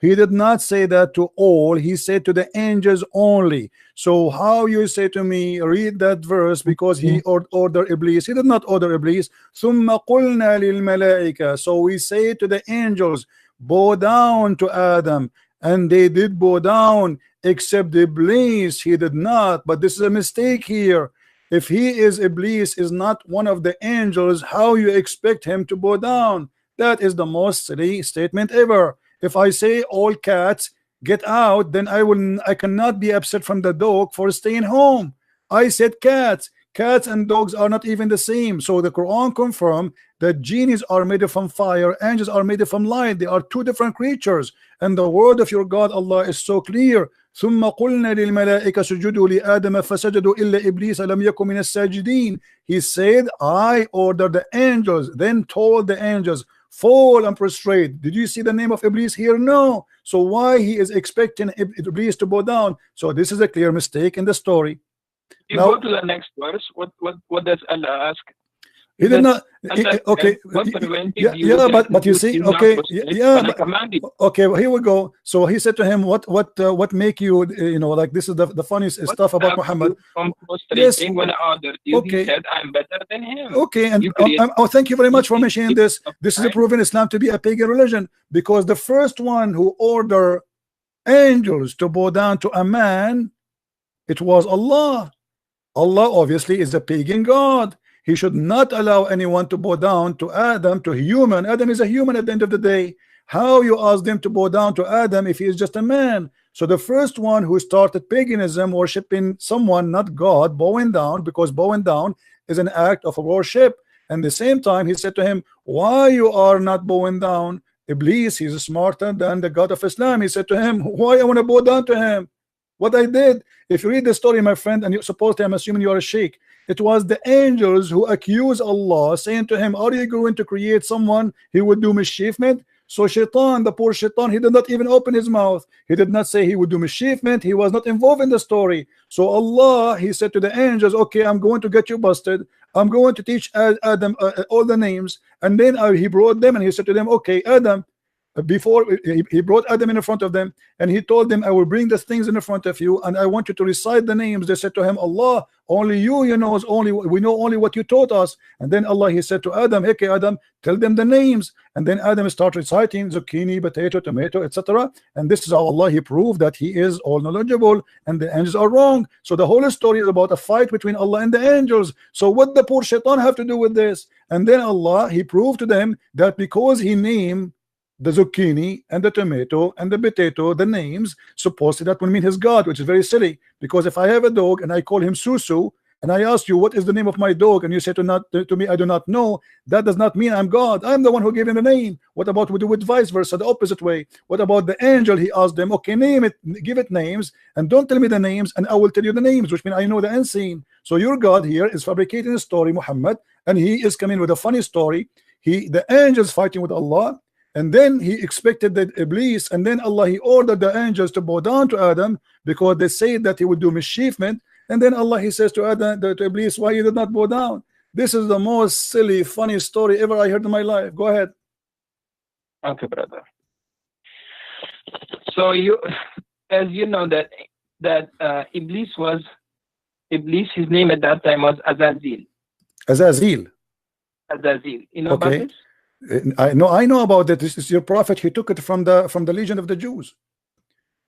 He did not say that to all. He said to the angels only. So how you say to me, read that verse because he ordered Iblis? He did not order Iblis. ثم قلنا للملائكة. So we say to the angels, bow down to Adam. And they did bow down, except Iblis. He did not. But this is a mistake here. If Iblis is not one of the angels, how you expect him to bow down? That is the most silly statement ever. If I say all cats get out, then I cannot be upset from the dog for staying home. I said cats. Cats and dogs are not even the same. So the Quran confirmed that genies are made from fire, angels are made from light. They are two different creatures. And the word of your God Allah is so clear. ثم قلنا للملائكة سجدوا لآدم فسجدوا إلا إبليس لم يكن من الساجدين. He said, I ordered the angels, then told the angels, fall and prostrate. Did you see the name of Iblis here? No. So why he is expecting Iblis to bow down? So this is a clear mistake in the story. You now, go to the next verse. What does Allah ask? He did not. Okay. Yeah, but you see. Okay. Yeah. Okay. Well, here we go. So he said to him, "What make you? Like this is the funniest stuff about Muhammad." Yes. When I ordered you, okay. He said, "I'm better than him." Okay. And thank you very much for mentioning this. This is proven Islam to be a pagan religion because the first one who ordered angels to bow down to a man, it was Allah. Allah obviously is a pagan god. He should not allow anyone to bow down to Adam, to human. Adam is a human at the end of the day. How you ask them to bow down to Adam if he is just a man? So the first one who started paganism, worshiping someone, not God, bowing down, because bowing down is an act of worship. And at the same time, he said to him, why you are not bowing down? Iblis, he's smarter than the God of Islam. He said to him, why I want to bow down to him? What I did, if you read the story, my friend, and you're supposed to, I'm assuming you are a sheikh, it was the angels who accused Allah, saying to him, are you going to create someone he would do mischiefment? So Shaitan, the poor Shaitan, he did not even open his mouth. He did not say he would do mischiefment. He was not involved in the story. So Allah, he said to the angels, okay, I'm going to get you busted. I'm going to teach Adam all the names. And then he brought them and he said to them, okay, Adam, before he brought Adam in front of them and he told them, I will bring the things in front of you and I want you to recite the names. They said to him, Allah, only you knows, we know only what you taught us. And then Allah, he said to Adam, okay Adam, tell them the names. And then Adam started reciting zucchini, potato, tomato, etc. And this is how Allah, he proved that he is all knowledgeable and the angels are wrong. So the whole story is about a fight between Allah and the angels. So what the poor Shaitan have to do with this? And then Allah, he proved to them that because he named the zucchini and the tomato and the potato, the names, supposedly that would mean his God, which is very silly. Because if I have a dog and I call him Susu, and I asked you what is the name of my dog, and you said to me I do not know, that does not mean I'm God. I'm the one who gave him the name. What about we do it vice versa, the opposite way? What about the angel? He asked them, okay, name it, give it names, and don't tell me the names, and I will tell you the names, which means I know the unseen. So your God here is fabricating a story, Muhammad, and he is coming with a funny story. The angels fighting with Allah, and then he expected that Iblis, and then Allah, he ordered the angels to bow down to Adam because they said that he would do mischievement. And then Allah, he says to Adam, to Iblis, why you did not bow down? This is the most silly, funny story ever I heard in my life. Go ahead. Okay, brother. So you, as you know, that Iblis, his name at that time was Azazel. Azazel. You know about this? I know about that. This is your prophet. He took it from the Legion of the Jews.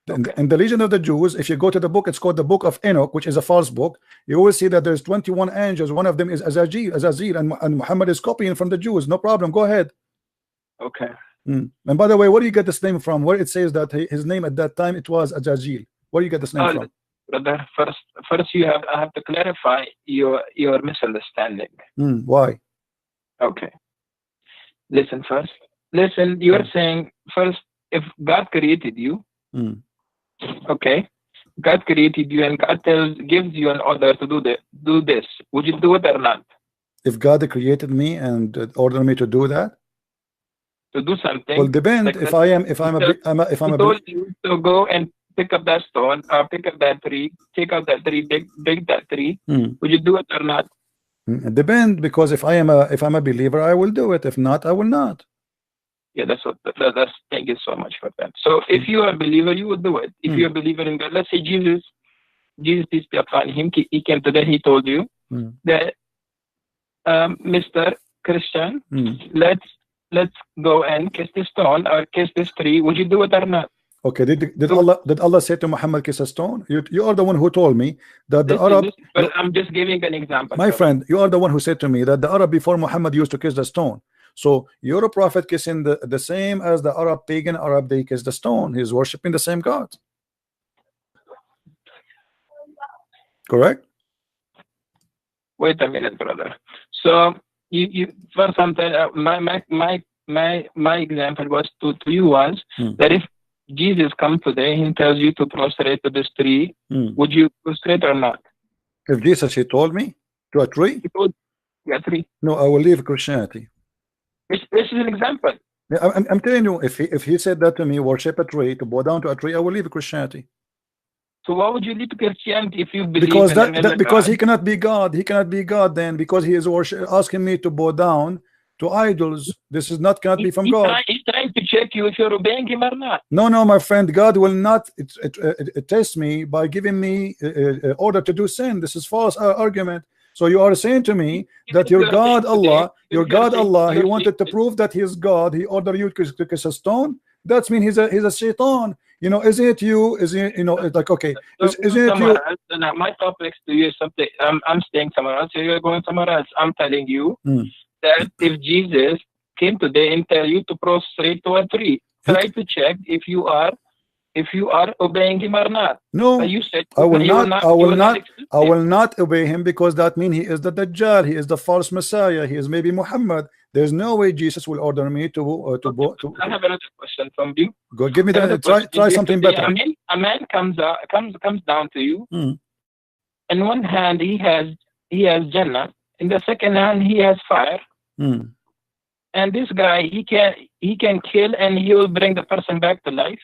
Okay. In the Legion of the Jews, if you go to the book, it's called the Book of Enoch, which is a false book. You will see that there's 21 angels. One of them is Azazel, and Muhammad is copying from the Jews. No problem. Go ahead. Okay. And by the way, where do you get this name from? Where it says that his name at that time it was Azazel. Where do you get this name from? Brother, first I have to clarify your misunderstanding. Why? Okay. Listen first. Listen, you are saying first, if God created you, okay, God created you, and God gives you an order to do this. Would you do it or not? If God created me and ordered me to do that, to do something. Well, depend. Like if I'm a told you to go and pick up that stone or pick up that tree, take out that tree, dig that tree. Would you do it or not? It depends, because if I'm a believer, I will do it. If not, I will not. Yeah, that's thank you so much for that. So if you are a believer, you will do it. If you're a believer in God, let's say Jesus, peace be upon him, he came today, he told you that Mr. Christian, let's go and kiss this stone or kiss this tree. Would you do it or not? Okay, did Allah say to Muhammad, kiss a stone? You are the one who told me that the Arab. But I'm just giving an example. My friend, you are the one who said to me that the Arab before Muhammad used to kiss the stone. So you're a prophet kissing the same as the Arab, pagan Arab, they kiss the stone. He's worshiping the same God. Correct? Wait a minute, brother. So you for something, my example was to you was that if Jesus comes today and tells you to prostrate to this tree, would you prostrate or not? If Jesus, he told me to a tree? He told you a tree. No, I will leave Christianity. This is an example. I'm telling you, if he said that to me, worship a tree, to bow down to a tree, I will leave Christianity. So why would you leave Christianity if you believe? Because he cannot be God. He cannot be God then, because he is asking me to bow down to idols. This is not cannot be from God. He's trying to check you if you're obeying him or not. No, my friend, God will not test me by giving me order to do sin. This is false argument. So you are saying to me that your God Allah, he wanted to prove that he is God. He ordered you to kiss a stone. That means he's a shaitan. You know, isn't it you? Is it, you know, it's like, okay, isn't it you? My topics to you is something. I'm staying somewhere else. You're going somewhere else. I'm telling you that if Jesus came today and tell you to prostrate to a tree, try to check if you are obeying him or not. No, you said I will not obey him, because that means he is the Dajjal, he is the false Messiah, he is maybe Muhammad. There's no way Jesus will order me to I have another question from you. Go, give me that. Try something better. A man comes down to you. In one hand he has Jannah, in the second hand he has fire. And this guy, he can kill and he will bring the person back to life.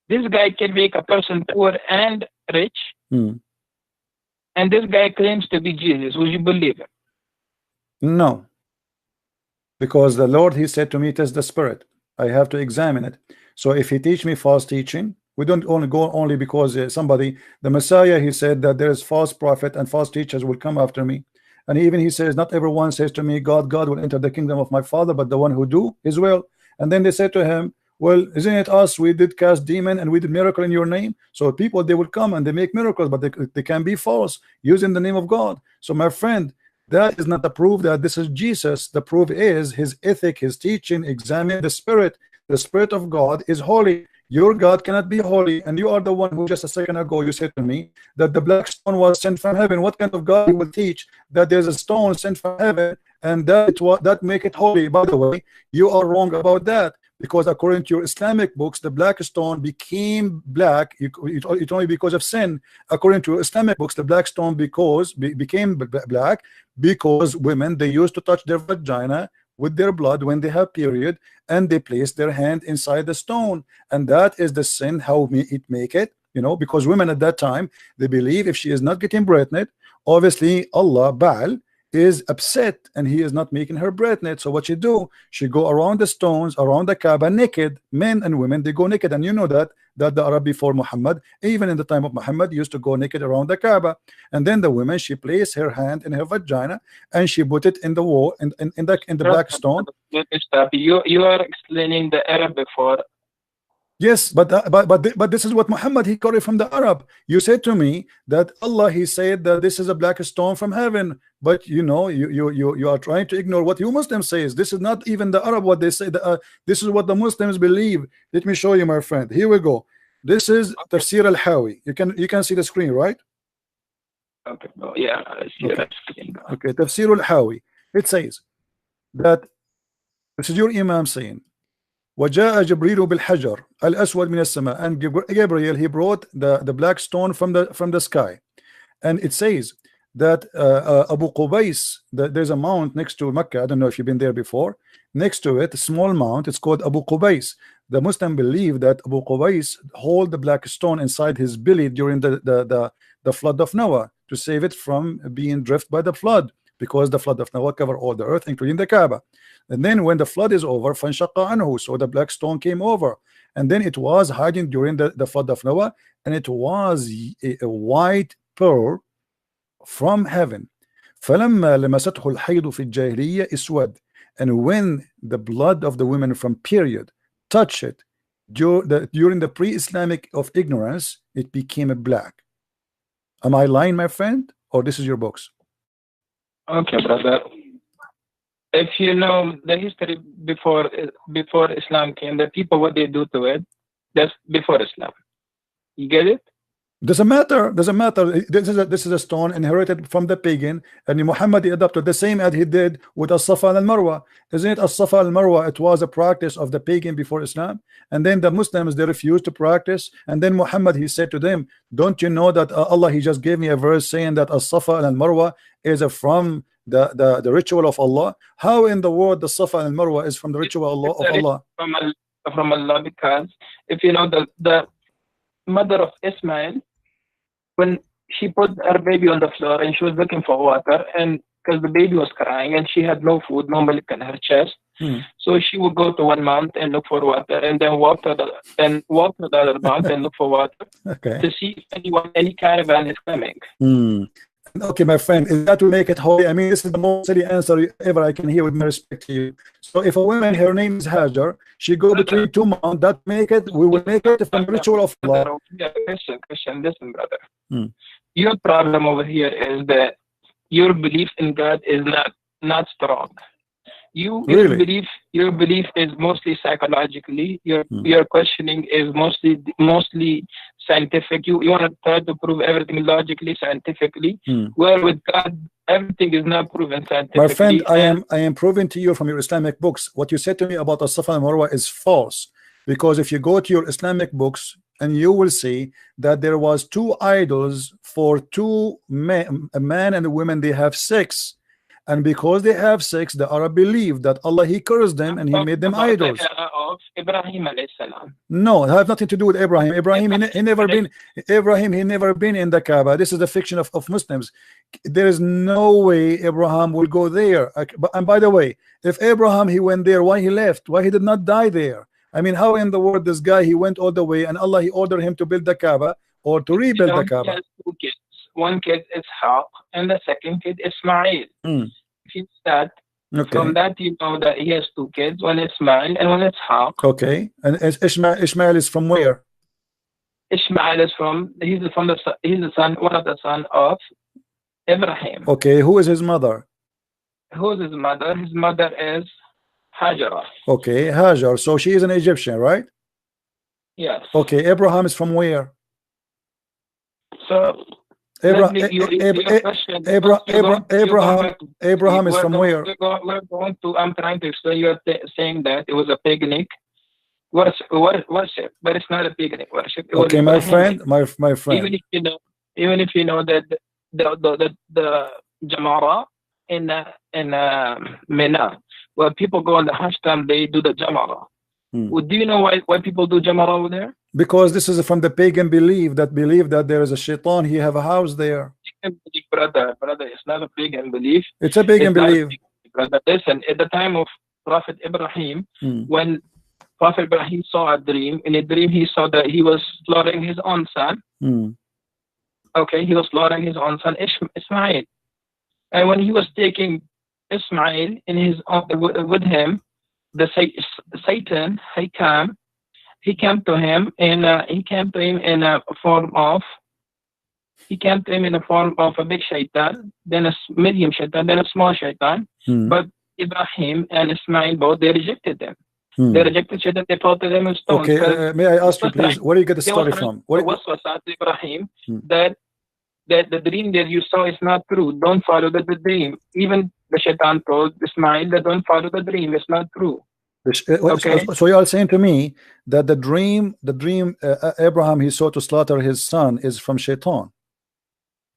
This guy can make a person poor and rich. And this guy claims to be Jesus. Would you believe it? No. Because the Lord, he said to me, it is the spirit. I have to examine it. So if he teach me false teaching, we don't only go only because the Messiah, he said that there is false prophet and false teachers will come after me. And even he says, not everyone says to me, God will enter the kingdom of my Father, but the one who do his will. And then they said to him, well, isn't it us? We did cast demon and we did miracle in your name. So people, they will come and they make miracles, but they can be false using the name of God. So my friend, that is not the proof that this is Jesus. The proof is his ethic, his teaching. Examine the spirit. The spirit of God is holy. your God cannot be holy, and you are the one who just a second ago you said to me that the black stone was sent from heaven. What kind of God he will teach that there's a stone sent from heaven and that make it holy? By the way, you are wrong about that, because according to your Islamic books, the black stone became black it only because of sin. According to Islamic books, the black stone became black because women, they used to touch their vagina with their blood when they have period, and they place their hand inside the stone, and that is the sin. How it make it, you know, because women at that time, they believe if she is not getting pregnant, obviously Allah Baal is upset and he is not making her pregnant. So what she do, she go around the stones around the Kaaba naked. Men and women, they go naked, and you know that the Arab before Muhammad, even in the time of Muhammad, used to go naked around the Kaaba. And then the woman, she placed her hand in her vagina and she put it in the wall in the black stone. You are explaining the Arab before. Yes, but this is what Muhammad, he got it from the Arab. You said to me that Allah, he said that this is a black stone from heaven, but you know, you are trying to ignore what you Muslims says. This is not even the Arab what they say. This is what the Muslims believe. Let me show you, my friend. Here we go. This is Tafsir al-Hawi. You can see the screen, right? Okay. Oh, yeah, I see that screen. Okay, Tafsir al-Hawi. It says that this is your Imam saying, وجاء جبريل بالحجر الأسود من السماء, and Gabriel, he brought the black stone from the sky. And it says that Abu Qubais, there's a mount next to Mecca. I don't know if you've been there before. Next to it, a small mount, it's called Abu Qubais. The Muslim believe that Abu Qubais hold the black stone inside his belly during the flood of Noah, to save it from being drifted by the flood, because the flood of Noah covered all the earth, including the Kaaba. And then when the flood is over, فَانْشَقَّ عَنْهُ, so the black stone came over, and then it was hiding during the flood of Noah, and it was a white pearl from heaven. فَلَمَّا لَمَسَتْهُ الْحَيْضُ فِي الْجَاهِلِيَّةِ اسْوَدَ, and when the blood of the women from period touched it during the pre-Islamic of ignorance, it became a black. Am I lying, my friend, or this is your books? Okay, brother. If you know the history before Islam came, the people, what they do to it, that's before Islam. You get it? Doesn't matter. This is a stone inherited from the pagan, and Muhammad adopted the same as he did with As-Safa and Al-Marwa. Isn't it? As-Safa and Al-Marwa, it was a practice of the pagan before Islam, and then the Muslims, they refused to practice, and then Muhammad, he said to them, don't you know that Allah, he just gave me a verse saying that As-Safa and Al-Marwa is from the ritual of Allah? How in the world the Safa and Marwa is from the ritual of Allah? From Allah, because if you know the mother of Ismail, when she put her baby on the floor and she was looking for water, and because the baby was crying and she had no food, no milk in her chest, so she would go to one mount and look for water, and then walk to the other mount and look for water, to see if any caravan is coming. Okay, my friend, is that to make it holy? I mean, this is the most silly answer ever I can hear, with my respect to you. So if a woman, her name is Hajar, she go between two mountains, that make it, we will make it from the ritual of Allah. Christian, listen, brother. Your problem over here is that your belief in God is not strong. Your belief is mostly psychologically. Your questioning is mostly scientific. You want to try to prove everything logically, scientifically. Where with God, everything is not proven scientifically. My friend, I am proving to you from your Islamic books, what you said to me about As-Safa and Marwa is false. Because if you go to your Islamic books, and you will see that there was two idols for two men, a man and a woman, they have sex. And because they have sex, the Arab believe that Allah, he cursed them and he made them idols. No, it has nothing to do with Abraham. He never been in the Kaaba. This is a fiction of Muslims. There is no way Abraham will go there. And by the way, if Abraham, he went there, why he left? Why he did not die there? I mean, how in the world this guy, he went all the way and Allah, he ordered him to build the Kaaba or to rebuild the Kaaba? He has two kids. One kid is Sheikh and the second kid is Ismail. From that you know that he has two kids, one is Ismail and one is Sheikh. Okay, and Ismail is from where? Ismail is he's the son, one of the son of Ibrahim. Okay, who is his mother? Who is his mother? His mother is Hajar. Okay, Hajar. So she is an Egyptian, right? Yes. Okay, Abraham is from where? So Abraham is from where? We're going to. I'm trying to explain. You're saying that it was a paganic worship, but it's not a paganic worship. It Okay, was my friend, my friend. Even if you know that the Jamara in Mina, where people go on the Hajj time, they do the Jamara. Do you know why people do Jamara over there? Because this is from the pagan belief that there is a shaitan. He have a house there. Brother, it's not a pagan belief. It's a pagan belief. Brother, listen. At the time of Prophet Ibrahim, when Prophet Ibrahim saw a dream, in a dream he saw that he was slaughtering his own son. Okay, he was slaughtering his own son Ismail, and when he was taking Ismail in his with him, the Satan he came to him in a form of a big shaitan, then a medium shaitan, then a small shaitan. But Ibrahim and Ismail both, they rejected them. They rejected shaitan. They thought them in stones. Okay, may I ask you please, where do you get the story from? What was Ibrahim that the dream that you saw is not true. Don't follow the dream. Even the shaitan told Ismail that don't follow the dream. It's not true. Okay. So you are saying to me that the dream Abraham he saw to slaughter his son is from shaitan?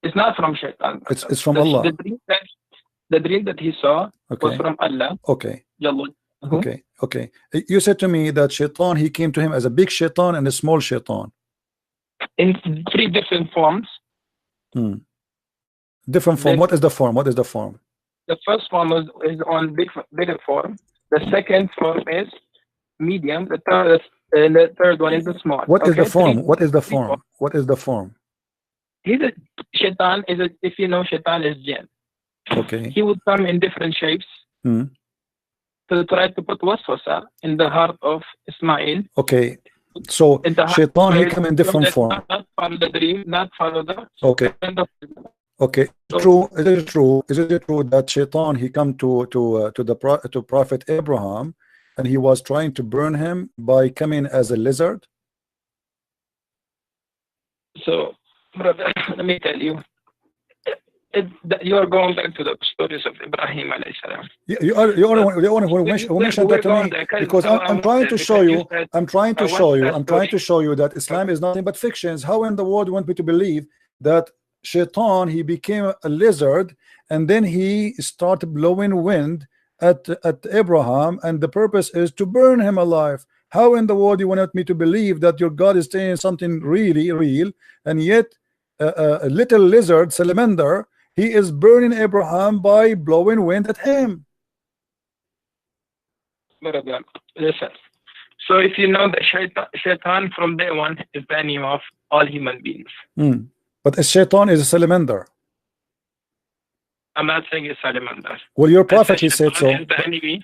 It's not from shaitan. It's from Allah. The dream that he saw was from Allah. Okay. Okay. You said to me that shaitan, he came to him as a big shaitan and a small shaitan. In 3 different forms. Different form. What is the form? The first form is on bigger form. The second form is medium. The third one is the small. What is the form? What is the form? He's a shaitan. If you know, shaitan is jinn. Okay. He would come in different shapes to try to put waswasa in the heart of Ismail. Okay. So shaitan he come in different form. Not follow the dream. Not follow the. Okay. Okay, true. Is it true that shaitan he come to Prophet Abraham and he was trying to burn him by coming as a lizard? So, brother, let me tell you, you are going back to the stories of Ibrahim alayhi salam. You are the one who mentioned that to me, because I'm trying to show you. I'm trying to show you that Islam is nothing but fictions. How in the world you want me to believe that shaitan he became a lizard and then he started blowing wind at Abraham, and the purpose is to burn him alive? How in the world you want me to believe that your God is saying something really real, and yet a little lizard salamander he is burning Abraham by blowing wind at him? Listen, so if you know that shaitan from day one is the enemy of all human beings. But a shaitan is a salamander. I'm not saying it's salamander. Well, your prophet he said so.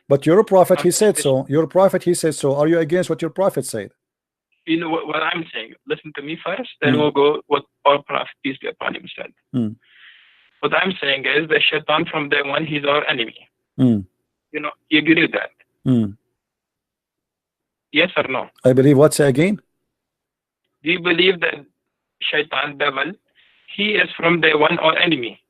But your prophet he said so. Are you against what your prophet said? You know what I'm saying? Listen to me first, then we'll go what our prophet, peace be upon him, said. What I'm saying is the shaitan from day one, he's our enemy. You know, you agree with that? Yes or no? I believe what? Say again? Do you believe that shaitan, devil, he is from day one our enemy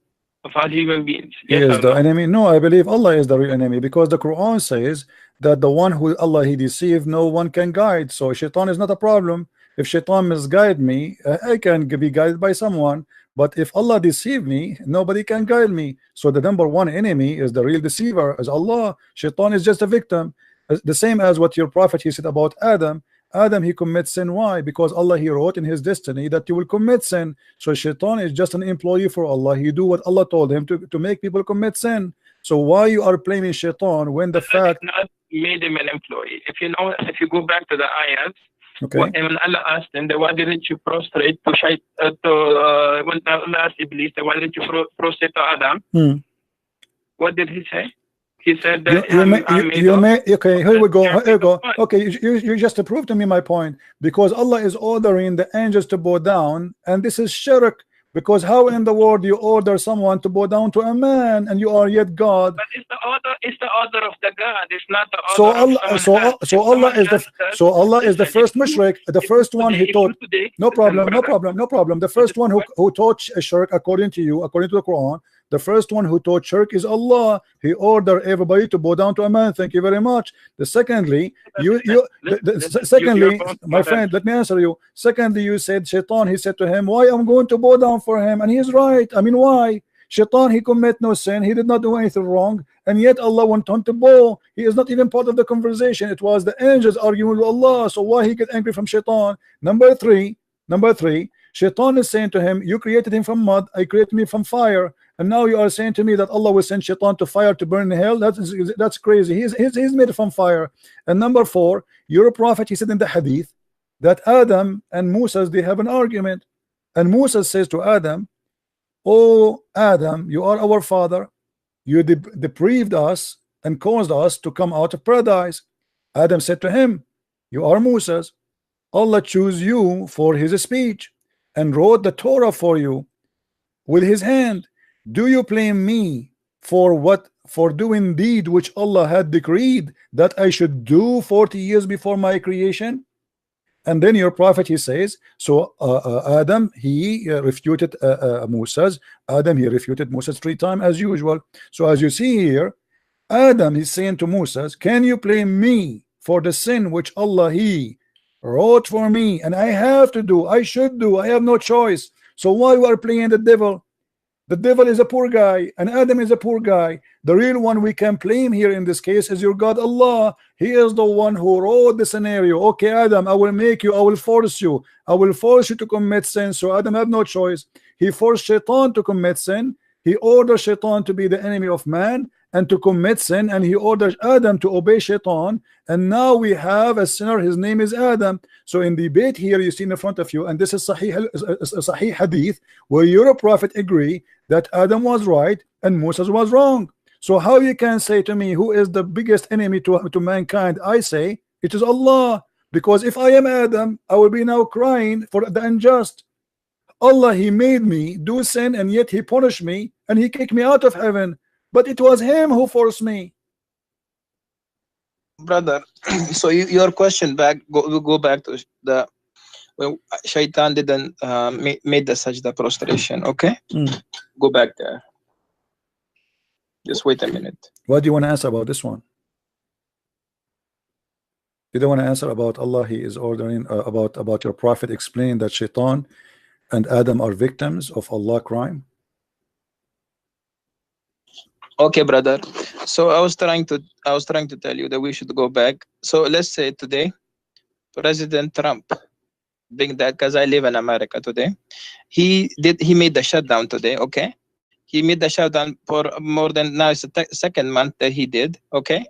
of all human beings? Yes, he is the enemy? No, I believe Allah is the real enemy, because the Quran says that the one who Allah he deceived, no one can guide. So shaitan is not a problem. If shaitan misguide me, I can be guided by someone. But if Allah deceive me, nobody can guide me. So the number one enemy is the real deceiver, is Allah. Shaitan is just a victim. The same as what your prophet he said about Adam. Adam he commits sin. Why? Because Allah he wrote in his destiny that you will commit sin. So shaitan is just an employee for Allah. He do what Allah told him to make people commit sin. So why you are blaming shaitan when the fact not made him an employee? If you go back to the ayahs, okay, when Allah asked him, why didn't you prostrate when Allah asked Iblis, why didn't you prostrate to Adam? What did he say? He said that okay, here we go. Okay, you just proved to me my point, because Allah is ordering the angels to bow down, and this is shirk. Because how in the world you order someone to bow down to a man and you are yet God? But it's the order. It's the order of the God. It's not the So order Allah, of someone else. Allah is the first mushrik, the first one he taught. No problem, no brother. problem, no problem. The first one who taught shirk according to you, according to the Quran, the first one who taught shirk is Allah. He ordered everybody to bow down to a man. Thank you very much. Secondly, my friend, let me answer you. Secondly, you said Shaitan. He said to him, "Why I'm going to bow down for him?" And he's right. I mean, why? Shaitan, he commit no sin. He did not do anything wrong, and yet Allah went on to bow. He is not even part of the conversation. It was the angels arguing with Allah. So why he get angry from Shaitan? Number three, Shaitan is saying to him, "You created him from mud. I created me from fire." And now you are saying to me that Allah will send Shaitan to fire to burn in hell. That's crazy. He's made from fire. And number four, your prophet, he said in the hadith that Adam and Moses, they have an argument. And Moses says to Adam, "Oh Adam, you are our father. You deprived us and caused us to come out of paradise." Adam said to him, "You are Moses. Allah chose you for his speech and wrote the Torah for you with his hand. Do you blame me for doing deed which Allah had decreed that I should do 40 years before my creation?" And then your prophet, he says, so Adam, he refuted Moses. Adam, he refuted Moses 3 times as usual. So as you see here, Adam is saying to Moses, "Can you blame me for the sin which Allah he wrote for me and I have to do, I should do, I have no choice? So why you are playing the devil? The devil is a poor guy and Adam is a poor guy. The real one we can blame here in this case is your God Allah. He is the one who wrote the scenario. Okay, Adam, I will make you, I will force you to commit sin." So Adam had no choice. He forced Shaitan to commit sin. He ordered Shaitan to be the enemy of man and to commit sin, and he orders Adam to obey Shaitan. And now we have a sinner, his name is Adam. So in the debate here you see in front of you, and this is Sahih hadith, where your prophet agree that Adam was right and Moses was wrong. So how you can say to me who is the biggest enemy to mankind? I say it is Allah, because if I am Adam, I will be now crying for the unjust. Allah, he made me do sin and yet he punished me and he kicked me out of heaven, but it was him who forced me. Brother, so your question go back to the when Shaitan didn't made the sajda prostration. Okay, go back there. Just wait a minute. What do you want to answer about this one? You don't want to answer about Allah, he is ordering about your prophet explaining that Shaitan and Adam are victims of Allah crime? Okay, brother. So I was trying to tell you that we should go back. So let's say today, President Trump, being that, because I live in America today, he made the shutdown today. Okay, he made the shutdown for more than, now it's the second month that he did. Okay,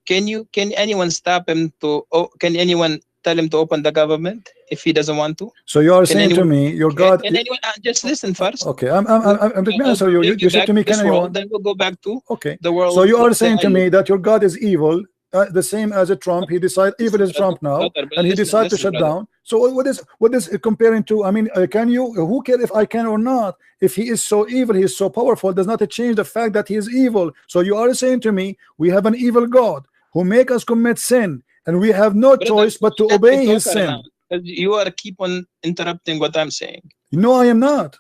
can anyone stop him to? Can anyone tell him to open the government if he doesn't want to? So you are saying to me, your God. Can anyone just listen first? Okay, I'm let me answer you. You said to me, can anyone? Then we'll go back to the world. So you are saying to me that your God is evil, the same as a Trump. He decided evil is Trump now, and he decided to shut down. So what is it comparing to? I mean, can you? Who cares if I can or not? If he is so evil, he is so powerful, does not change the fact that he is evil. So you are saying to me, we have an evil God who make us commit sin, and we have no choice but to obey his sin. You are keep on interrupting what I'm saying. No, I am not.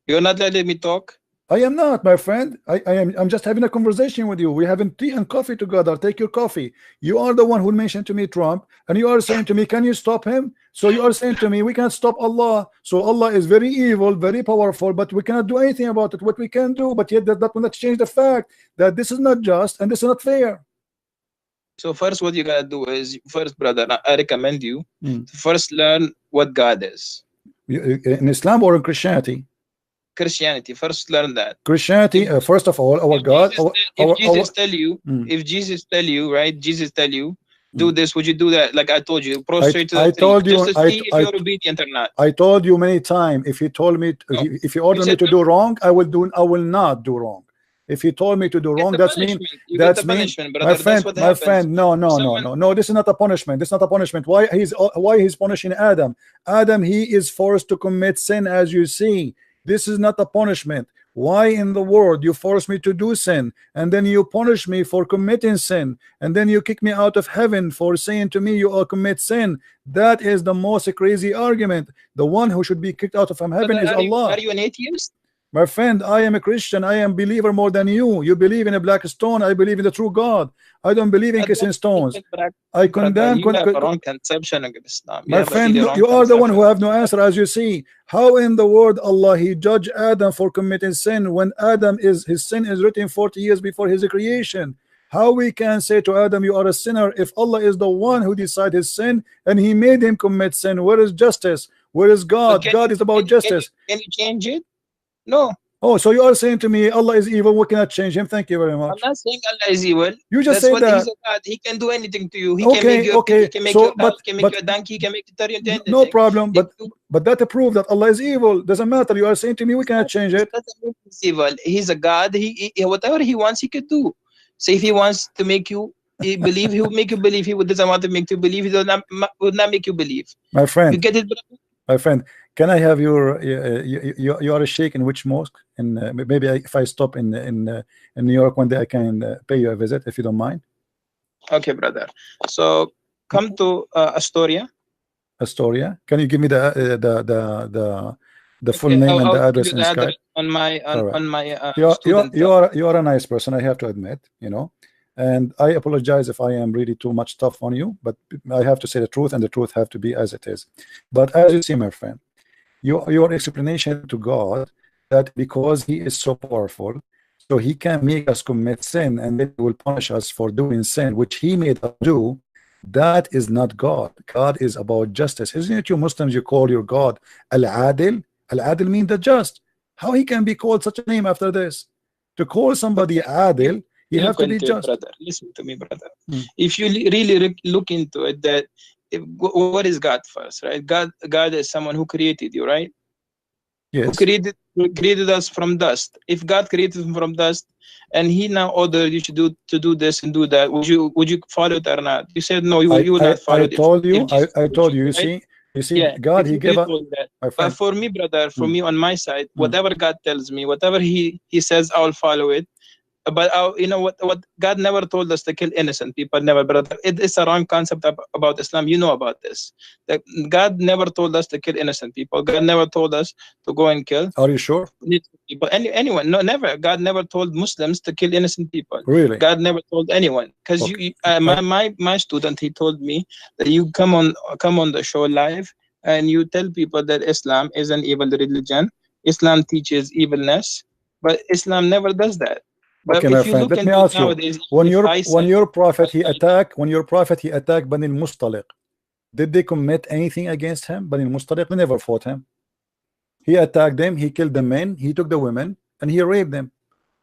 You're not letting me talk. I am not, my friend. I'm just having a conversation with you. We're having tea and coffee together. Take your coffee. You are the one who mentioned to me Trump, and you are saying to me, can you stop him? So you are saying to me, we can't stop Allah. So Allah is very evil, very powerful, but we cannot do anything about it. What we can do, but yet that will not change the fact that this is not just and this is not fair. So first, what you gotta do is, first, brother, I recommend you to first learn what God is. In Islam or in Christianity? Christianity. First, learn that. Christianity. First of all, our God. If Jesus tell you, right? Jesus tell you, do this. Would you do that? Like I told you, prostrate to the I told you. Just to see if you're obedient or not. I told you many times. If you told me, if you order me to do wrong, I will not do wrong. If he told me to do wrong, that's mean. You get That's the mean, punishment, brother. my friend. That's what My happens. friend. No, no, no, no, no. This is not a punishment. This is not a punishment. Why he's punishing Adam? Adam, he is forced to commit sin, as you see. This is not a punishment. Why in the world you force me to do sin, and then you punish me for committing sin, and then you kick me out of heaven for saying to me you all commit sin? That is the most crazy argument. The one who should be kicked out of heaven is Allah. Are you an atheist? My friend, I am a Christian. I am believer more than you. You believe in a black stone. I believe in the true God. I don't believe in kissing stones. I condemn. You have a wrong conception of Islam. My friend, you are the one who have no answer, as you see. How in the world Allah he judged Adam for committing sin when Adam his sin is written 40 years before his creation? How we can say to Adam you are a sinner if Allah is the one who decided his sin and he made him commit sin? Where is justice? Where is God? God is about justice. Can you change it? No. Oh, so you are saying to me Allah is evil, we cannot change him? Thank you very much. I'm not saying Allah is evil. You just say that. He's a God. He can do anything to you. He Okay, can make you okay. he can make So, you a he can make you a donkey, he can make you turn into anything. No problem, but that proves that Allah is evil. Doesn't matter. You are saying to me we cannot change it. Doesn't mean he's evil. He's a God. He whatever he wants he could do. So if he wants to make you believe, he will make you believe. He doesn't want to make you believe, he would not make you believe. My friend. You get it, brother? My friend, can I have your you are a sheikh in which mosque? And maybe if I stop in New York one day, I can pay you a visit if you don't mind. Okay, brother. So come to Astoria. Astoria. Can you give me the full name and the address in Skype? On my you are a nice person, I have to admit, you know. And I apologize if I am really too much tough on you, but I have to say the truth, and the truth have to be as it is. But as you see, my friend, your explanation to God that because he is so powerful, so he can make us commit sin and then he will punish us for doing sin, which he made us do, that is not God. God is about justice. Isn't it you Muslims, you call your God Al-Adil? Al-Adil means the just. How he can be called such a name after this? To call somebody Adil, you have to be just. Brother, listen to me, brother. If you really look into it, that what is God first, right? God is someone who created you, right? Yes. Who created us from dust. If God created us from dust, and He now ordered you to do this and do that, would you follow it or not? You said no. You would not follow it. I told you. You see, yeah, God, He gave us. But for me, brother, for me on my side, whatever God tells me, whatever He says, I will follow it. But you know what God never told us to kill innocent people, never, brother. It is a wrong concept about Islam. You know about this. That God never told us to kill innocent people. God never told us to go and kill. Are you sure? People, anyone? No, never. God never told Muslims to kill innocent people. Really? God never told anyone. Because my student, he told me that you come on the show live and you tell people that Islam is an evil religion. Islam teaches evilness, but Islam never does that. But okay, my friend, let me ask you. When your prophet he attacked Bani al-Mustaliq, did they commit anything against him? Bani al-Mustaliq, they never fought him. He attacked them, he killed the men, he took the women, and he raped them.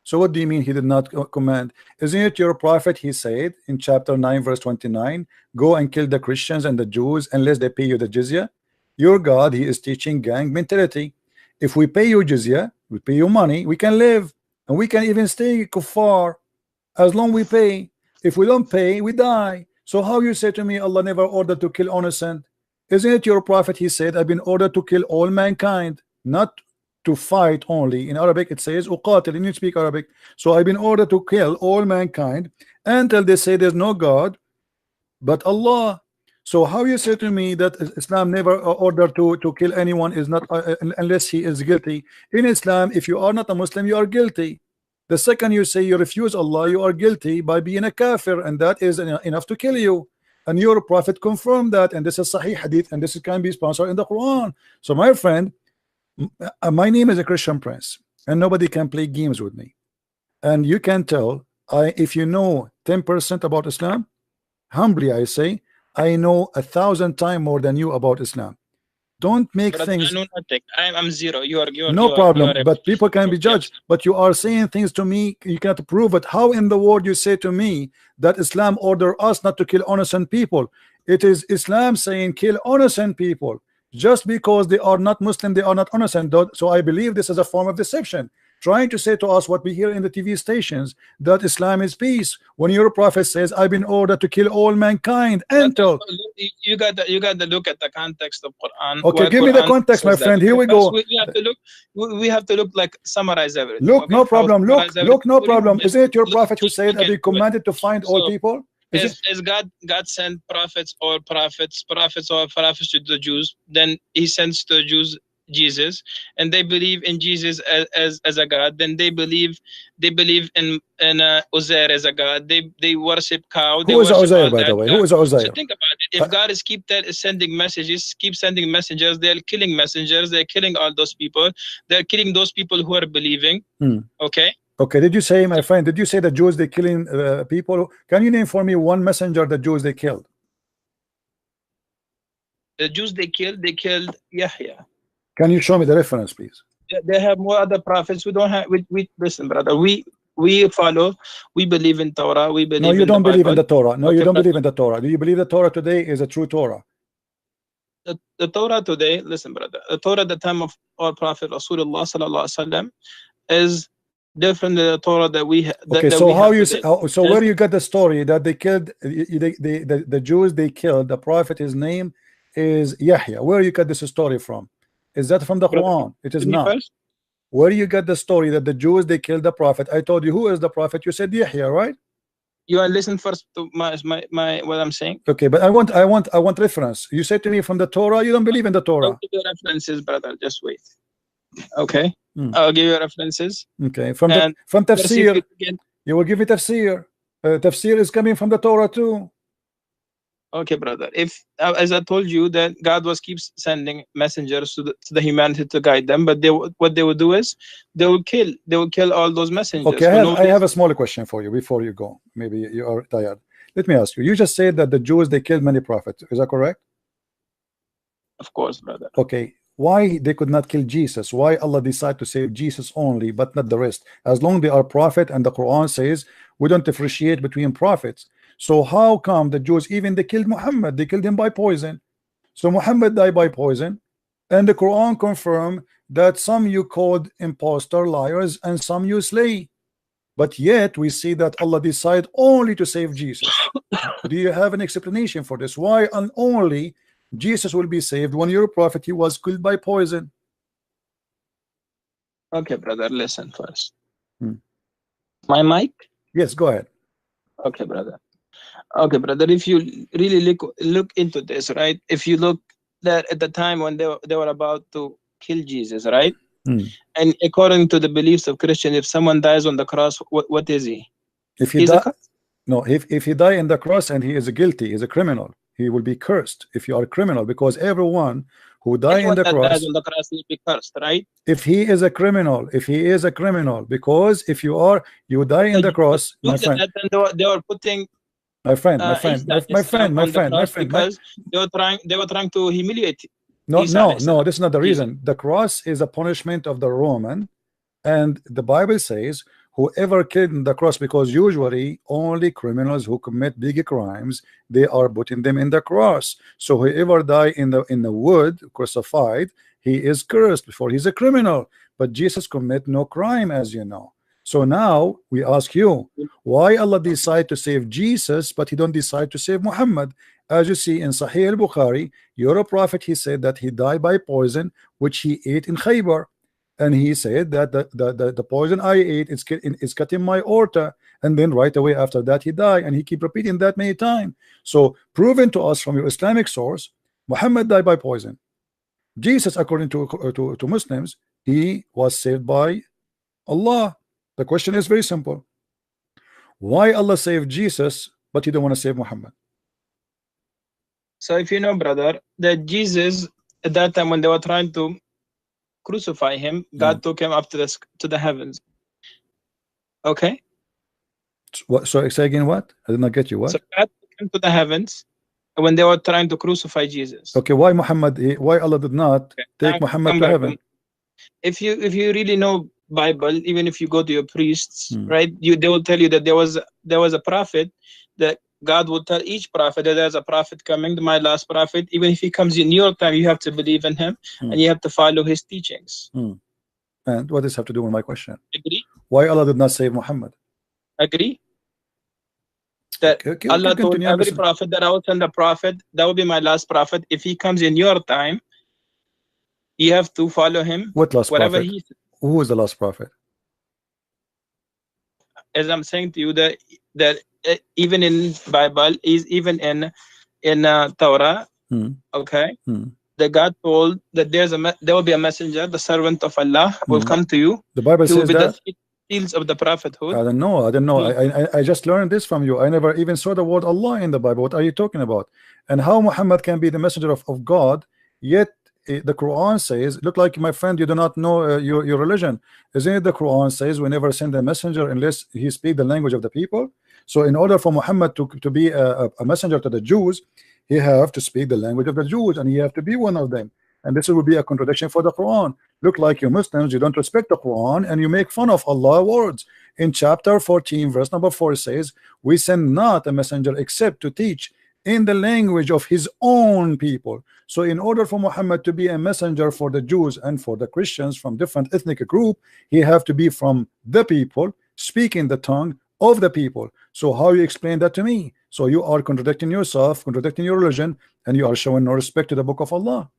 So what do you mean he did not command? Isn't it your prophet, he said in chapter 9 verse 29, go and kill the Christians and the Jews unless they pay you the jizya? Your God, he is teaching gang mentality. If we pay you jizya, we pay you money, we can live. And we can even stay kuffar as long we pay. If we don't pay, we die. So how you say to me Allah never ordered to kill innocent? Isn't it your prophet, he said, I've been ordered to kill all mankind, not to fight only. In Arabic it says uqatil, and you speak Arabic. So I've been ordered to kill all mankind until they say there's no God but Allah. So how you say to me that Islam never ordered to kill anyone is not unless he is guilty? In Islam, if you are not a Muslim, you are guilty. The second you say you refuse Allah, you are guilty by being a kafir, and that is enough to kill you. And your prophet confirmed that, and this is Sahih Hadith, and this can be sponsored in the Quran. So my friend, my name is a Christian Prince, and nobody can play games with me. And you can tell if you know 10% about Islam, humbly I say, I know 1,000 times more than you about Islam. Don't make things. I know nothing. I'm zero. You are. No problem. But people can be judged. But you are saying things to me. You cannot prove it. How in the world you say to me that Islam order us not to kill innocent people? It is Islam saying kill innocent people. Just because they are not Muslim, they are not innocent. So I believe this is a form of deception. trying to say to us what we hear in the TV stations, that Islam is peace, when your prophet says, I've been ordered to kill all mankind until. You got to look at the context of Quran. Okay, give me the context, my friend. Here we go. We have to look like summarize everything. Look, okay? no problem. Look, no problem. Isn't it your prophet who said, I've been commanded to find all people? Is God sent prophets or prophets to the Jews? Then he sends to the Jews Jesus, and they believe in Jesus as a God. Then they believe in Uzair as a God. They worship cow. Who is Uzair, by the way? Who is Uzair? So think about it. If God is sending messages, keep sending messengers, they're killing messengers. They're killing all those people. They're killing those people who are believing. Okay. Okay, did you say, my friend, did you say the Jews, they killing people? Can you name for me one messenger the Jews they killed? The Jews they killed Yahya. Can you show me the reference, please? They have more other prophets. We don't have, we listen, brother, we follow, we believe in Torah, we believe in the Bible. No, you don't believe in the Torah. No, you don't believe in the Torah. Do you believe the Torah today is a true Torah? The Torah today, listen, brother, the Torah at the time of our prophet Rasulullah sallallahu alaihi wasallam is different than the Torah that we have. Okay, so how you say, so where you got the story that they killed the Jews they killed the prophet, his name is Yahya? Where you got this story from? Is that from the Quran? It is not. Where you get the story that the Jews they killed the prophet? I told you who is the prophet. You said Yahya, right? You are listening first to my what I'm saying. Okay, but I want reference. You said to me from the Torah. You don't believe in the Torah. I'll give you references, brother. Just wait. Okay, I'll give you references. Okay, from tafsir. You will give me tafsir. Tafsir is coming from the Torah too. Okay, brother. If as I told you that God keeps sending messengers to the humanity to guide them, but what they would do is they will kill all those messengers. Okay, I have a small question for you before you go. Maybe you are tired. Let me ask you. You just said that the Jews they killed many prophets. Is that correct? Of course, brother. Okay. Why they could not kill Jesus? Why Allah decided to save Jesus only but not the rest? As long they are prophet, and the Quran says we don't differentiate between prophets. So how come the Jews, even they killed Muhammad, they killed him by poison? So Muhammad died by poison, and the Quran confirmed that some you called impostor, liars, and some you slay. But yet we see that Allah decided only to save Jesus. Do you have an explanation for this? Why and only Jesus will be saved when your prophet he was killed by poison? Okay, brother, listen first. My mic? Yes, go ahead. Okay, brother. Okay, brother, if you really look into this, right? If you look that at the time when they were about to kill Jesus, right? And according to the beliefs of Christian, if someone dies on the cross, what is he? If he die, no, if he die in the cross and he is guilty, is a criminal, he will be cursed. If you are a criminal, because everyone who dies in the cross will be cursed, right? If he is a criminal, because if you die in the cross, my friend. They were putting. My friend, because they were trying to humiliate. No, this is not the reason. The cross is a punishment of the Roman, and the Bible says whoever killed in the cross, because usually only criminals who commit big crimes, they are putting them in the cross. So whoever die in the wood crucified, he is cursed before he's a criminal. But Jesus commit no crime, as you know. So now we ask you, why Allah decide to save Jesus, but he don't decide to save Muhammad? As you see in Sahih al-Bukhari, your prophet, he said that he died by poison, which he ate in Khaybar. And he said that the poison I ate is cutting my aorta. And then right away after that, he died. And he keep repeating that many times. So proven to us from your Islamic source, Muhammad died by poison. Jesus, according to Muslims, he was saved by Allah. The question is very simple. Why Allah saved Jesus, but he don't want to save Muhammad? So if you know, brother, that Jesus, at that time when they were trying to crucify him, God took him up to the heavens. Okay? What? So say again what? I did not get you. What? So God took him to the heavens when they were trying to crucify Jesus. Okay, why Allah did not take Muhammad to heaven? If you really know Bible, even if you go to your priests, right, they will tell you that there was a prophet, that God will tell each prophet that there's a prophet coming, my last prophet. Even if he comes in your time, you have to believe in him and you have to follow his teachings. And what does this have to do with my question? Agree? Why Allah did not save Muhammad? Agree? That okay, Allah told continue, every prophet that I will send a prophet, that will be my last prophet. If he comes in your time, you have to follow him. What last whatever prophet? Who is the last prophet? As I'm saying to you, that even in Bible, is even in Torah, okay, that God told that there will be a messenger, the servant of Allah will come to you. The Bible says that. The seals of the prophethood. I don't know. I just learned this from you. I never even saw the word Allah in the Bible. What are you talking about? And how Muhammad can be the messenger of God, yet the Quran says, look, like my friend, you do not know your religion. Isn't it the Quran says we never send a messenger unless he speak the language of the people? So in order for Muhammad to be a messenger to the Jews, he have to speak the language of the Jews, and he have to be one of them. And this would be a contradiction for the Quran. Look, like you Muslims, you don't respect the Quran and you make fun of Allah's words. In chapter 14 verse number 4 says, we send not a messenger except to teach in the language of his own people. So in order for Muhammad to be a messenger for the Jews and for the Christians from different ethnic group, he have to be from the people, speaking the tongue of the people. So how you explain that to me? So you are contradicting yourself, contradicting your religion, and you are showing no respect to the book of Allah.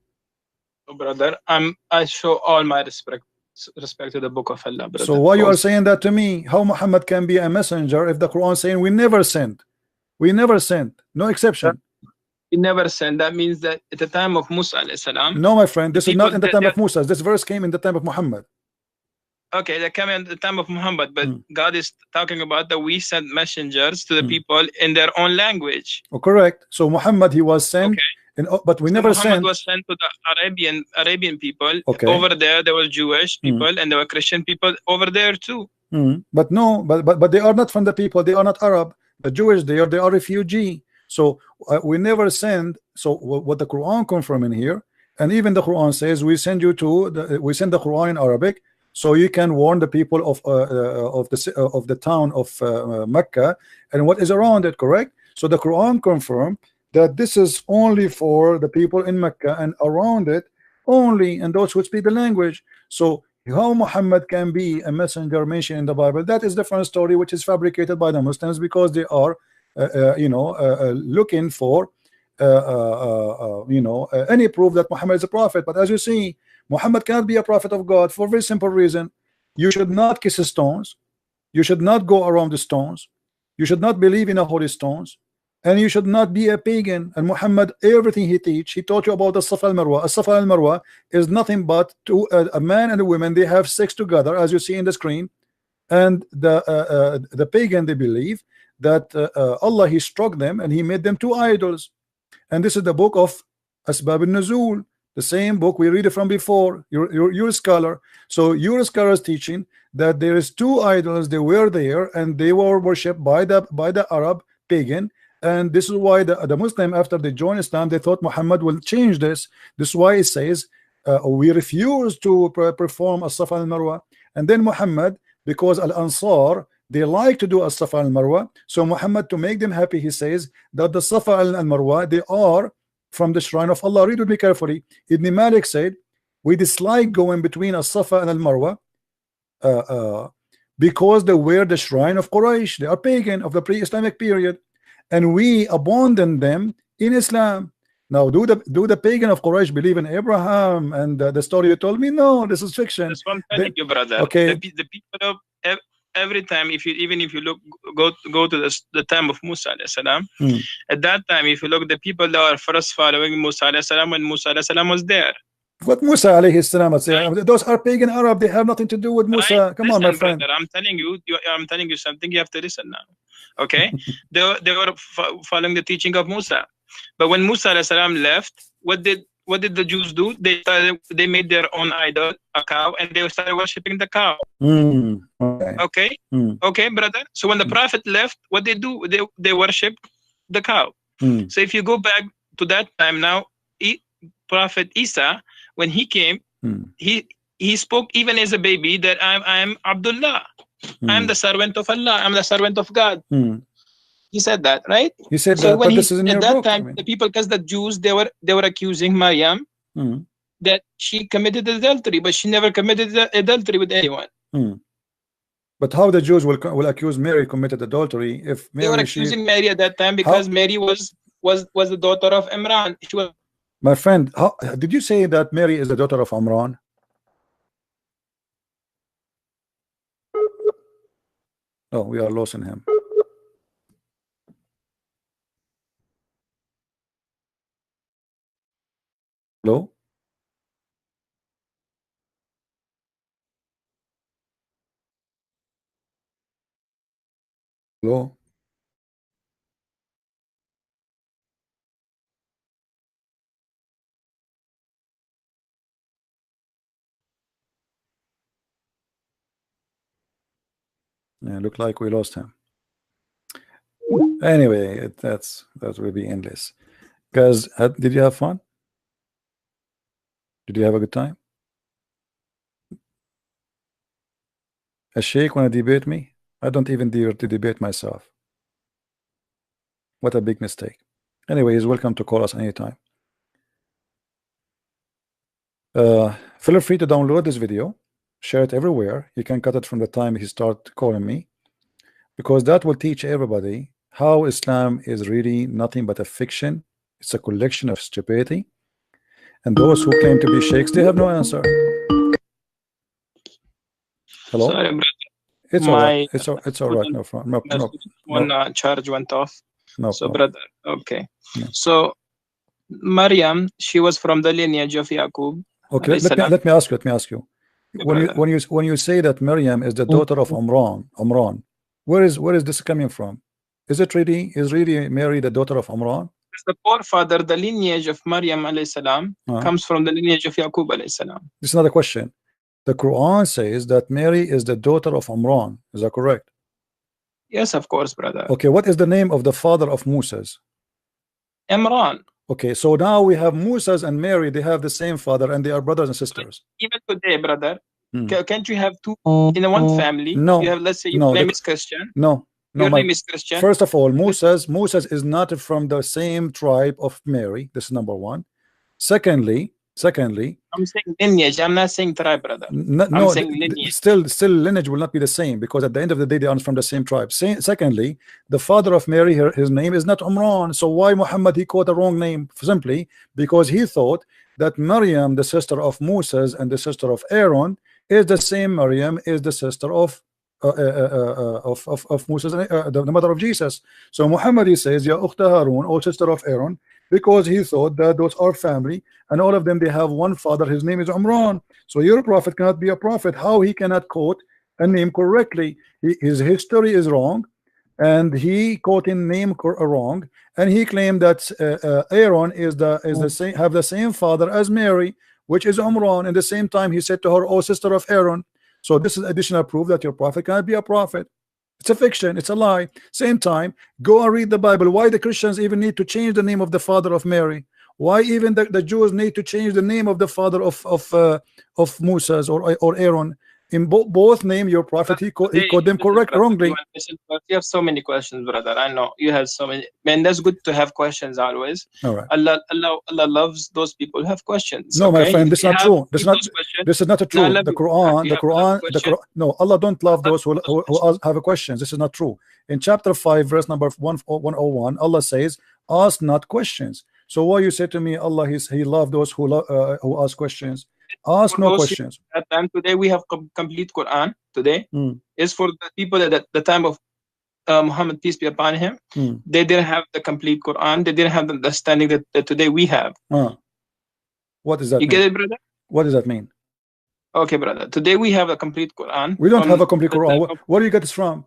Brother, I show all my respect to the book of Allah, brother. So why you are saying that to me? How Muhammad can be a messenger if the Quran is saying we never sent? We never sent, no exception. We never sent. That means that at the time of Musa alayhi salam. No, my friend, this is not in the time of Musa. This verse came in the time of Muhammad. Okay, that came in the time of Muhammad, but God is talking about that we sent messengers to the people in their own language. Oh, correct. So Muhammad, he was sent. Okay. But we never Muhammad sent. was sent to the Arabian people. Okay. Over there were Jewish people and there were Christian people over there too. But no, but they are not from the people. They are not Arab. The Jewish they are refugee. So we never send. So what the Quran confirming here, and even the Quran says we send you to we send the Quran in Arabic, so you can warn the people of the town of Mecca and what is around it. Correct. So the Quran confirmed that this is only for the people in Mecca and around it only, and those who speak the language. So how Muhammad can be a messenger mentioned in the Bible, that is different story, which is fabricated by the Muslims because they are looking for any proof that Muhammad is a prophet. But as you see, Muhammad cannot be a prophet of God for a very simple reason. You should not kiss stones, you should not go around the stones, you should not believe in the holy stones, and you should not be a pagan. And Muhammad, everything he taught you about the Safa and Marwa. Safa and Marwa is nothing but a man and a woman, they have sex together, as you see in the screen. And the pagan, they believe that Allah, he struck them and he made them two idols. And this is the book of Asbab al-Nuzul, the same book we read it from before. You're a scholar, so your scholar is teaching that there is two idols, they were there and they were worshipped by the Arab pagan. And this is why the Muslim, after they joined Islam, they thought Muhammad will change this. This is why it says we refuse to perform as-Safa and Marwa. And then Muhammad, because Al-Ansar, they like to do as-Safa and Marwa, so Muhammad, to make them happy, he says that the Safa and Marwa, they are from the shrine of Allah. Read with me carefully. Ibn Malik said, we dislike going between as-Safa and Al-Marwa because they were the shrine of Quraysh. They are pagan of the pre-Islamic period, and we abandon them in Islam. Now, do the pagan of Quraysh believe in Abraham and the story you told me? No, this is fiction. That's what I'm telling you, brother. Okay. The people of every time, if you look, go to the time of Musa alayhi salam. At that time, if you look, the people that are first following Musa alayhi salam when Musa alayhi salam was there. What Musa alayhi salam? Those are pagan Arab. They have nothing to do with Musa. Right. Come on, my friend. Brother, I'm telling you something. You have to listen now. Okay. they were following the teaching of Musa, but when Musa alayhi salam left, what did the Jews do? They made their own idol, a cow, and they started worshiping the cow. Okay. Okay, brother. So when the prophet left, what they do? They worship the cow. So if you go back to that time now, Prophet Isa, when he came, he spoke even as a baby that I'm Abdullah. I'm the servant of Allah. I'm the servant of God. He said that, right? He said so that, when but this is in your at that book. time, the people, because the Jews, they were accusing Maryam that she committed adultery, but she never committed adultery with anyone. But how the Jews will accuse Mary committed adultery if Mary, they were accusing Mary at that time because Mary was the daughter of Imran. She was. My friend, how did you say that Mary is the daughter of Imran? Oh, we are losing him. Hello? Hello? Yeah, look like we lost him. Anyway, that will be endless. Guys, did you have fun? Did you have a good time? A Sheikh want to debate me? I don't even dare to debate myself. What a big mistake. Anyway, he's welcome to call us anytime. Feel free to download this video, share it everywhere. You can cut it from the time he start calling me, because that will teach everybody how Islam is really nothing but a fiction. It's a collection of stupidity, and those who claim to be sheikhs, they have no answer. Hello? Sorry, brother. It's all right. It's all right. No problem. No, charge went off. No so problem. Brother, okay. No. So Maryam, she was from the lineage of Yaqub. Okay, let me ask you. When you say that Maryam is the daughter of Imran, where is this coming from? Is really Mary the daughter of Imran? The forefather, the lineage of Maryam alayhi salam comes from the lineage of Yaqub alayhi salam. This is not a question. The Quran says that Mary is the daughter of Imran. Is that correct? Yes, of course, brother. Okay, what is the name of the father of Moses? Imran. Okay, so now we have Moses and Mary. They have the same father, and they are brothers and sisters. Even today, brother, can't you have two in one family? No. You have, let's say, your name is Christian. No. Your name is Christian. First of all, Moses is not from the same tribe of Mary. This is number one. Secondly, I'm saying lineage. I'm not saying tribe, brother. No, saying lineage. Still lineage will not be the same, because at the end of the day they are from the same tribe. Secondly, the father of Mary, his name is not Umran. So why Muhammad he called the wrong name? Simply because he thought that Maryam, the sister of Moses and the sister of Aaron, is the same Maryam is the sister of Moses, the mother of Jesus. So Muhammad he says, Ya Ukhta Harun, or sister of Aaron, because he thought that those are family, and all of them they have one father. His name is Umran. So your prophet cannot be a prophet. How he cannot quote a name correctly? His history is wrong, and he quoted name wrong, and he claimed that Aaron is the same, have the same father as Mary, which is Umran. And the same time he said to her, "Oh, sister of Aaron." So this is additional proof that your prophet cannot be a prophet. It's a fiction. It's a lie. Same time, go and read the Bible. Why the Christians even need to change the name of the father of Mary? Why even the Jews need to change the name of the father of Moses or Aaron? In both name, your prophet he called them wrongly. You have so many questions, brother. I know you have so many. Man, that's good to have questions always. All right. Allah loves those people who have questions. No, my friend, this is not true. This is not true. The Quran, no, Allah don't love those who have a questions. This is not true. In chapter 5, verse number 101, Allah says, "Ask not questions." So why you say to me, Allah he loved those who ask questions? Ask no questions. At time today we have complete Quran. Today is for the people at the time of Muhammad, peace be upon him. They didn't have the complete Quran. They didn't have the understanding that today we have. What does that mean? You get it, brother? What does that mean? Okay, brother. Today we have a complete Quran. We don't have a complete Quran. Where do you get this from?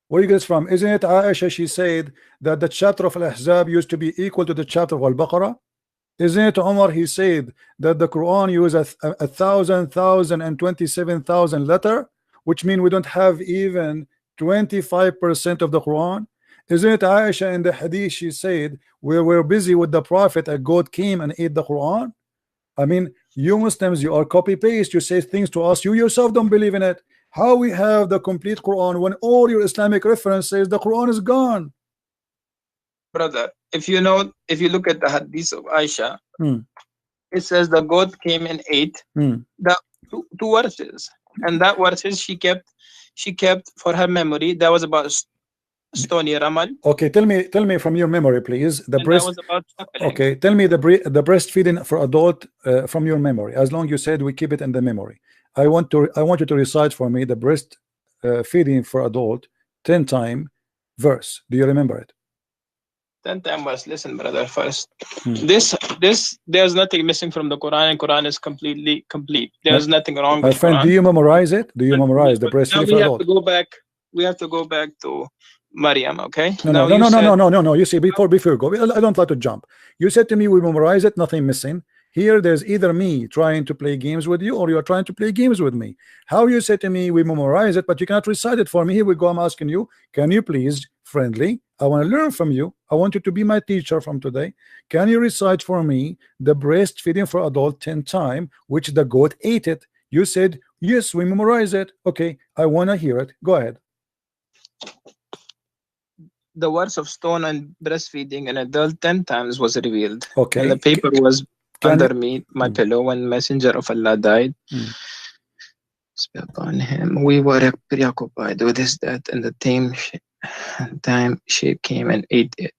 Where do you get this from? Isn't it Aisha? She said that the chapter of Al-Ahzab used to be equal to the chapter of Al-Baqarah. Isn't it Umar? He said that the Quran uses 1,027,000 letter, which means we don't have even 25% of the Quran. Isn't it Aisha in the hadith? She said we were busy with the Prophet and God came and ate the Quran. I mean, you Muslims, you are copy paste. You say things to us, you yourself don't believe in it. How we have the complete Quran when all your Islamic references the Quran is gone? Brother, if you look at the hadith of Aisha, it says the goat came and ate the two verses, and that verses she kept for her memory. That was about stony ramal. Okay, tell me from your memory, please. The breast. That was about suckling. Okay, tell me the breastfeeding for adult from your memory. As long you said we keep it in the memory. I want you to recite for me the breast feeding for adult 10 time verse. Do you remember it? 10 time verse. Listen, brother. First, this there's nothing missing from the Quran, and Quran is completely complete. There's nothing wrong. My with friend, Quran. Do you memorize it? Do you memorize the breastfeeding for adult? We have to go back to Maryam. Okay. No. You see, before you go, I don't like to jump. You said to me we memorize it, nothing missing. Here there's either me trying to play games with you or you are trying to play games with me. How you say to me we memorize it but you cannot recite it for me? Here we go. I'm asking you, can you please, friendly, I want to learn from you, I want you to be my teacher from today. Can you recite for me the breastfeeding for adult 10 time which the goat ate it? You said yes, we memorize it. Okay, I want to hear it. Go ahead. The words of stone and breastfeeding an adult 10 times was revealed. Okay. And the paper was under me, my pillow, when messenger of Allah died. Upon him, we were preoccupied with his death, and the time Sheikh came and ate it.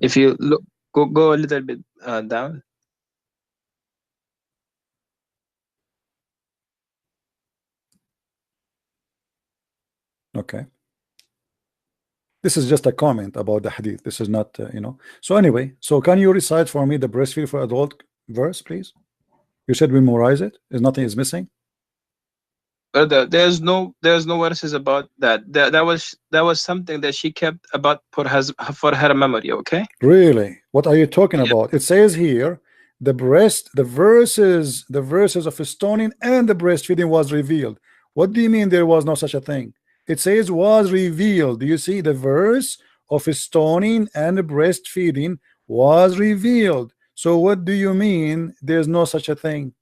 If you look, go a little bit down. Okay. This is just a comment about the hadith. This is not, So anyway, so can you recite for me the breastfeed for adult verse, please? You said we memorize it. Nothing is missing. Brother, there's no verses about that. That was something that she kept about for her memory. Okay. Really? What are you talking about? It says here, the verses of stoning and the breastfeeding was revealed. What do you mean there was no such a thing? It says was revealed. Do you see the verse of stoning and breastfeeding was revealed? So what do you mean there's no such a thing?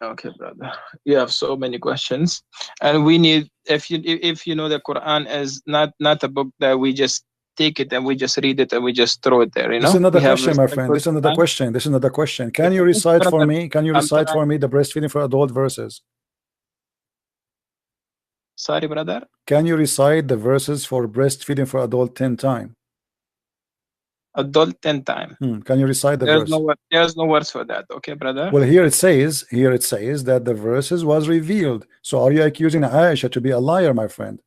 Okay, brother, you have so many questions, and we need, if you know, the Quran is not a book that we just take it and we just read it and we just throw it there. This is another question, my friend. This is another question. Can you recite for me? Can you recite for me the breastfeeding for adult verses? Sorry, brother. Can you recite the verses for breastfeeding for adult 10 time? Adult 10 time. Can you recite the verse? There's no words for that. Okay, brother. Well, here it says that the verses was revealed. So are you accusing Aisha to be a liar, my friend?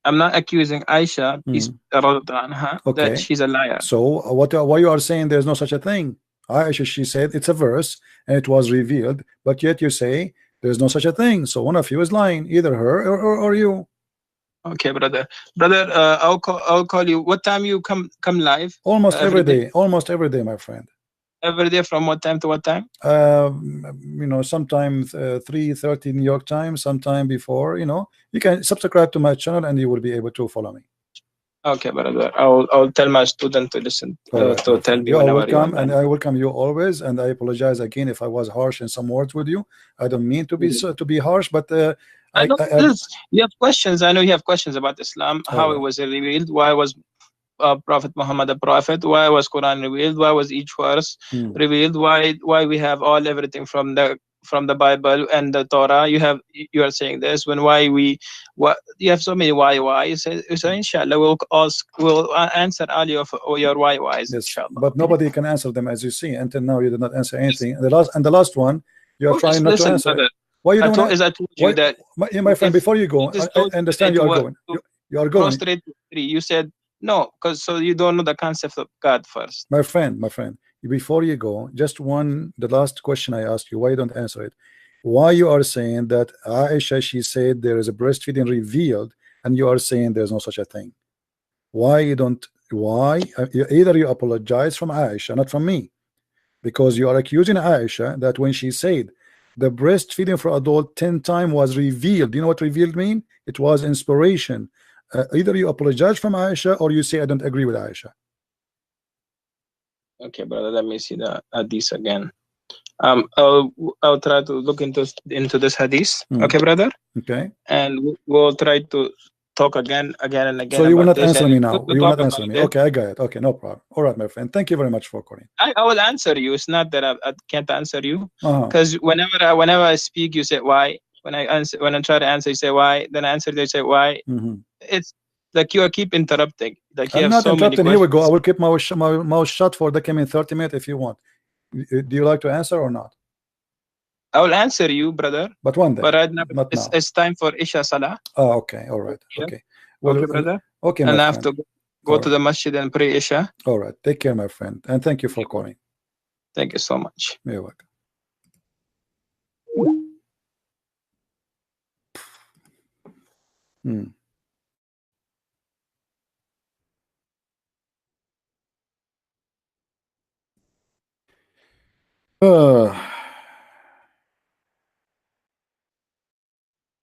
I'm not accusing Aisha that she's a liar. So why you are saying there's no such a thing? Aisha, she said it's a verse and it was revealed, but yet you say there's no such a thing. So one of you is lying, either her or you. Okay, brother. I'll call you. What time you come live? Almost every day. Almost every day, my friend. Every day from what time to what time? Sometimes 3:30 New York time, sometime before. You can subscribe to my channel and you will be able to follow me. Okay, brother. I'll tell my student to listen to tell me. You are welcome, and I welcome you always. And I apologize again if I was harsh in some words with you. I don't mean to be harsh, but you have questions. I know you have questions about Islam, how it was revealed, why was Prophet Muhammad a prophet, why was Quran revealed, why was each verse revealed, why we have everything from the Bible and the Torah. You are saying this when you have so many why. So inshallah we'll answer all your whys. Inshallah. But nobody can answer them, as you see. Until now you did not answer anything. The last one you are trying not to answer. Why you don't? I told you that, my friend, before you go, I understand you are going. You are going. Straight to 3. You said no, because so you don't know the concept of God first. My friend, before you go, the last question I asked you, why you don't answer it? Why you are saying that Aisha, she said there is a breastfeeding revealed, and you are saying there's no such a thing? Why you don't? Why? Either you apologize from Aisha, not from me, because you are accusing Aisha that when she said the breastfeeding for adult 10 time was revealed. Do you know what revealed mean? It was inspiration. Either you apologize from Aisha or you say I don't agree with Aisha. Okay, brother, let me see the hadith again. I'll try to look into this hadith. Okay, brother. Okay. And we'll try to talk again and again. So you will about not this, answer and me it's now. good to You will talk not answer about me. it. Okay, I got it. Okay, no problem. All right, my friend. Thank you very much for calling. I will answer you. It's not that I can't answer you, Uh-huh. because whenever I speak, you say why. When I try to answer, you say why. Then I answer, they say why. It's like you keep interrupting. Like you I'm have not so many interrupting. Here we go. I questions. will keep my mouth shut for the coming 30 minutes if you want. Do you like to answer or not? I will answer you, brother. But one day. But right now, Not now. it's time for Isha Salah. Oh, okay. All right. Yeah. Okay. Well, Okay, brother. okay, And my I have friend. to go to the masjid and pray Isha. All right. Take care, my friend. And thank you for calling. Thank you so much. You're welcome.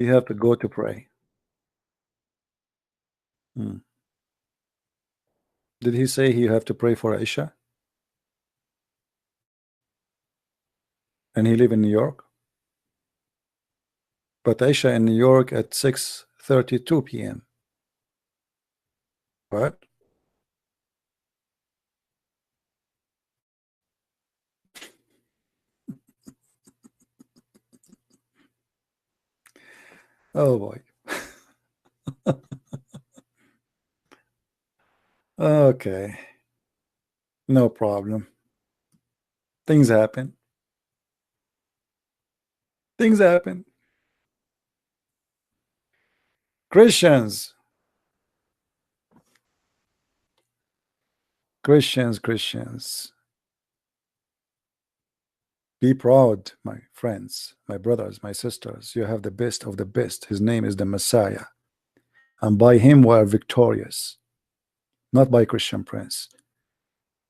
You have to go to pray. Did he say you have to pray for Isha? And he live in New York? But Isha in New York at 6:32 p.m. Right? Oh boy. Okay. No problem. Things happen. Things happen. Christians. Be proud, my friends, my brothers, my sisters. You have the best of the best. His name is the Messiah. And by him we are victorious. Not by Christian Prince.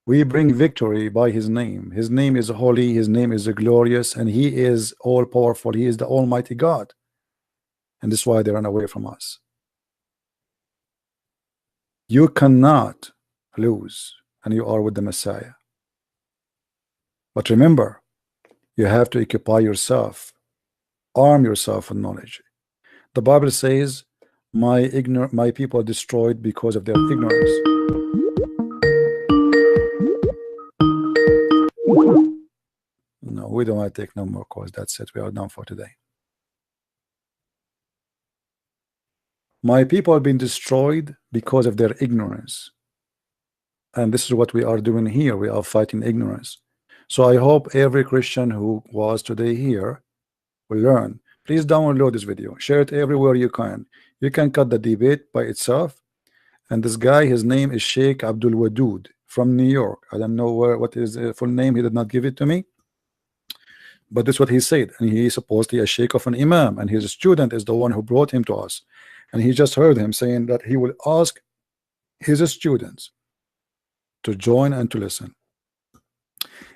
We bring victory by his name. His name is holy, his name is glorious, and he is all powerful. He is the Almighty God. And this is why they run away from us. You cannot lose, and you are with the Messiah. But remember, you have to occupy yourself, arm yourself with knowledge. The Bible says, my people are destroyed because of their ignorance. No, we don't want to take no more calls. That's it. We are done for today. My people have been destroyed because of their ignorance. And this is what we are doing here. We are fighting ignorance. So I hope every Christian who was today here will learn. Please download this video. Share it everywhere you can. You can cut the debate by itself. And this guy, his name is Sheikh Abdul Wadood from New York. I don't know what is his full name. He did not give it to me. But that's what he said. And he is supposedly a sheikh of an imam. And his student is the one who brought him to us. And he just heard him saying that he will ask his students to join and to listen.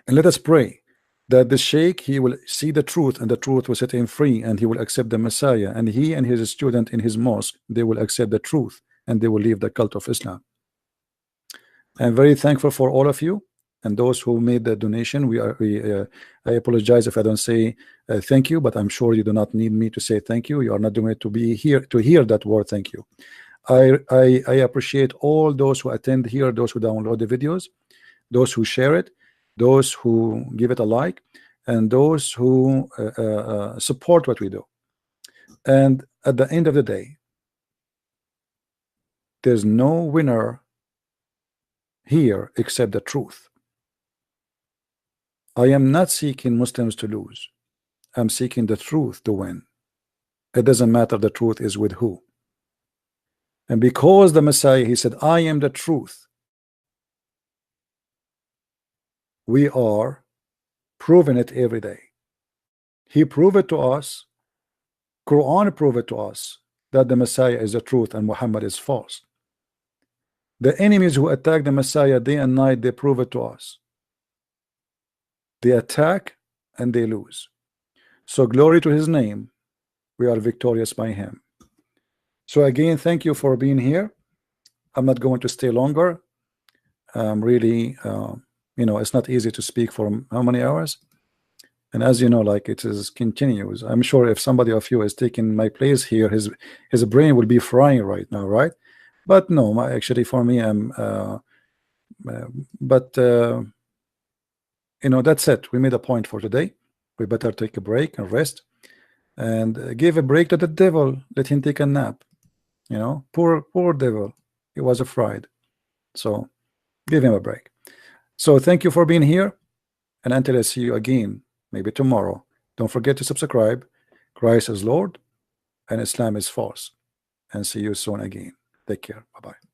And let us pray that the sheikh, he will see the truth, and the truth will set him free, and he will accept the Messiah. And he and his student in his mosque, they will accept the truth, and they will leave the cult of Islam. I'm very thankful for all of you and those who made the donation. I apologize if I don't say thank you, but I'm sure you do not need me to say thank you. You are not doing it to be here to hear that word thank you. I appreciate all those who attend here, those who download the videos, those who share it, those who give it a like, and those who support what we do. And at the end of the day, there's no winner here except the truth. I am not seeking Muslims to lose. I'm seeking the truth to win. It doesn't matter the truth is with who. And because the Messiah, he said, I am the truth, we are proving it every day. He proved it to us. Quran proved it to us that the Messiah is the truth and Muhammad is false. The enemies who attack the Messiah day and night, they prove it to us. They attack and they lose. So glory to his name. We are victorious by him. So again, thank you for being here. I'm not going to stay longer. Really, you know, it's not easy to speak for how many hours? And as you know, like it is continuous. I'm sure if somebody of you is taking my place here, his brain will be frying right now, right? But no, actually for me, I'm but you know, that's it. We made a point for today. We better take a break and rest, and give a break to the devil. Let him take a nap. You know, poor devil. He was afraid. So give him a break. So thank you for being here, and until I see you again, maybe tomorrow, don't forget to subscribe. Christ is Lord and Islam is false. And see you soon again. Take care. Bye bye.